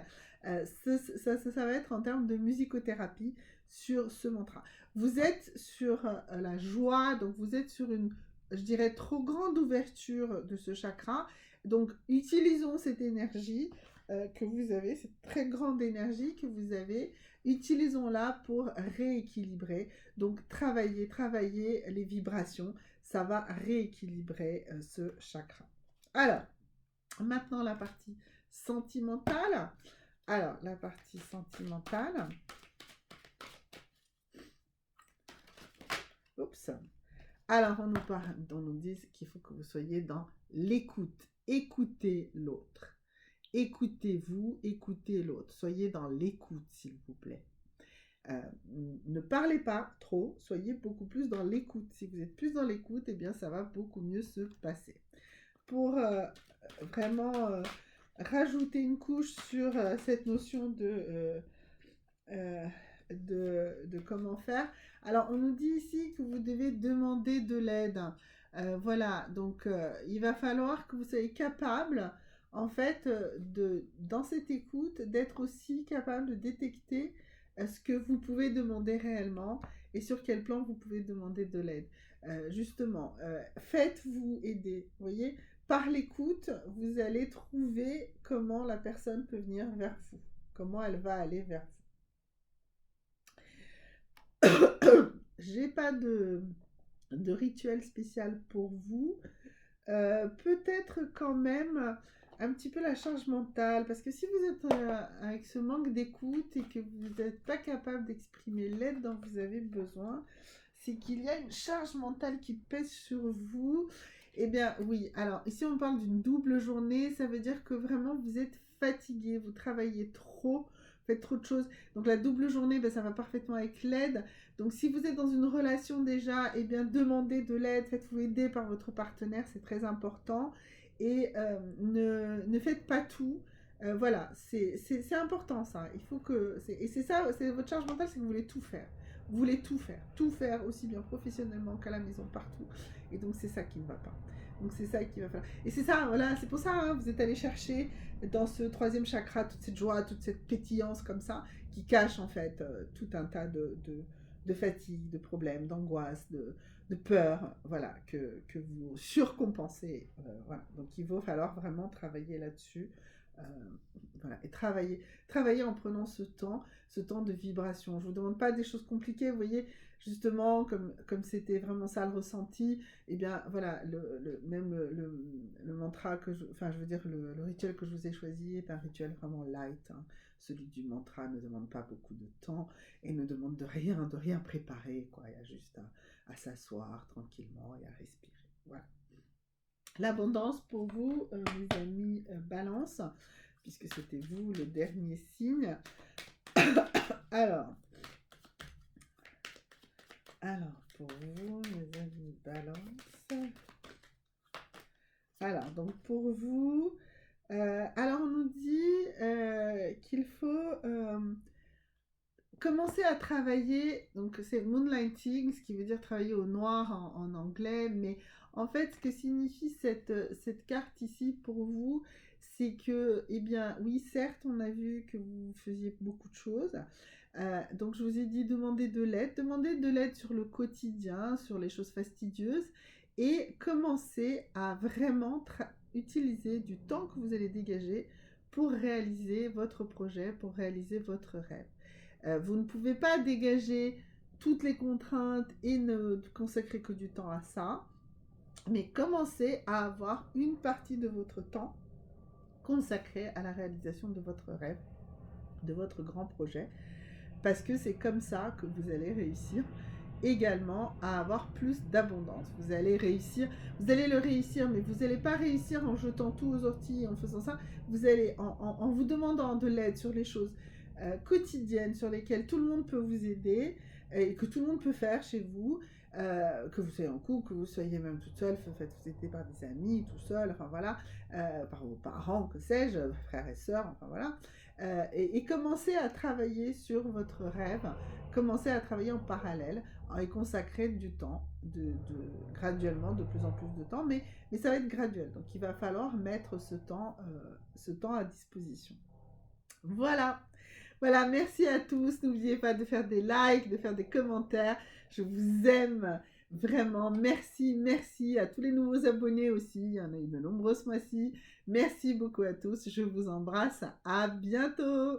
Ça va être en termes de musicothérapie sur ce mantra. Vous êtes sur la joie, donc vous êtes sur une, je dirais, trop grande ouverture de ce chakra. Donc, utilisons cette énergie que vous avez, cette très grande énergie que vous avez, utilisons-la pour rééquilibrer. Donc, travailler les vibrations, ça va rééquilibrer ce chakra. Alors, maintenant, la partie sentimentale. Alors, la partie sentimentale. Oups. Alors, on nous dit qu'il faut que vous soyez dans l'écoute. Écoutez l'autre. Écoutez-vous, écoutez l'autre. Soyez dans l'écoute, s'il vous plaît. Ne parlez pas trop, soyez beaucoup plus dans l'écoute. Si vous êtes plus dans l'écoute, eh bien, ça va beaucoup mieux se passer. Pour vraiment rajouter une couche sur cette notion de comment faire. Alors, on nous dit ici que vous devez demander de l'aide. Voilà, donc il va falloir que vous soyez capable, en fait, dans cette écoute, d'être aussi capable de détecter ce que vous pouvez demander réellement et sur quel plan vous pouvez demander de l'aide. Justement, faites-vous aider, vous voyez. Par l'écoute, vous allez trouver comment la personne peut venir vers vous, comment elle va aller vers vous. J'ai pas de rituel spécial pour vous. Peut-être quand même un petit peu la charge mentale, parce que si vous êtes avec ce manque d'écoute et que vous n'êtes pas capable d'exprimer l'aide dont vous avez besoin, c'est qu'il y a une charge mentale qui pèse sur vous. Eh bien oui, alors ici on parle d'une double journée, ça veut dire que vraiment vous êtes fatigué, vous travaillez trop, vous faites trop de choses. Donc la double journée, ben, ça va parfaitement avec l'aide. Donc si vous êtes dans une relation déjà, eh bien demandez de l'aide, faites-vous aider par votre partenaire, c'est très important. Et ne faites pas tout. Voilà, c'est important ça. Il faut que... Et c'est ça, c'est votre charge mentale, c'est que vous voulez tout faire. Vous voulez tout faire aussi bien professionnellement qu'à la maison, partout. Et donc c'est ça qui ne va pas. Donc c'est ça qu'il va falloir. Et c'est ça, voilà, c'est pour ça, hein, vous êtes allé chercher dans ce troisième chakra toute cette joie, toute cette pétillance comme ça, qui cache en fait tout un tas de fatigue, de problèmes, d'angoisse, de peur, voilà, que vous surcompensez. Voilà. Donc il va falloir vraiment travailler là-dessus. Euh, voilà, et travailler en prenant ce temps de vibration. Je ne vous demande pas des choses compliquées, vous voyez, justement, comme c'était vraiment ça le ressenti, et eh bien voilà, le mantra enfin je veux dire, le rituel que je vous ai choisi est un rituel vraiment light. Hein. Celui du mantra ne demande pas beaucoup de temps et ne demande de rien préparer, quoi. Il y a juste à s'asseoir tranquillement et à respirer. Voilà. L'abondance pour vous, mes amis Balance, puisque c'était vous le dernier signe. Alors, pour vous, mes amis Balance. Alors, donc pour vous, alors on nous dit qu'il faut commencer à travailler, donc c'est moonlighting, ce qui veut dire travailler au noir en anglais, mais en fait, ce que signifie cette carte ici pour vous, c'est que, eh bien, oui, certes, on a vu que vous faisiez beaucoup de choses. Donc, je vous ai dit, demandez de l'aide sur le quotidien, sur les choses fastidieuses, et commencez à vraiment utiliser du temps que vous allez dégager pour réaliser votre projet, pour réaliser votre rêve. Vous ne pouvez pas dégager toutes les contraintes et ne consacrer que du temps à ça, mais commencez à avoir une partie de votre temps consacrée à la réalisation de votre rêve, de votre grand projet, parce que c'est comme ça que vous allez réussir également à avoir plus d'abondance. Vous allez le réussir, mais vous n'allez pas réussir en jetant tout aux orties, en faisant ça. Vous allez, en vous demandant de l'aide sur les choses quotidiennes sur lesquelles tout le monde peut vous aider et que tout le monde peut faire chez vous, que vous soyez en couple, que vous soyez même toute seule, faites-vous aider par des amis, tout seul, enfin voilà, par vos parents, que sais-je, frères et sœurs, enfin voilà, et commencez à travailler sur votre rêve, commencez à travailler en parallèle et consacrer du temps, graduellement, de plus en plus de temps, mais ça va être graduel, donc il va falloir mettre ce temps à disposition. Voilà. Voilà, merci à tous. N'oubliez pas de faire des likes, de faire des commentaires. Je vous aime vraiment. Merci à tous les nouveaux abonnés aussi. Il y en a eu de nombreux ce mois-ci. Merci beaucoup à tous. Je vous embrasse. À bientôt.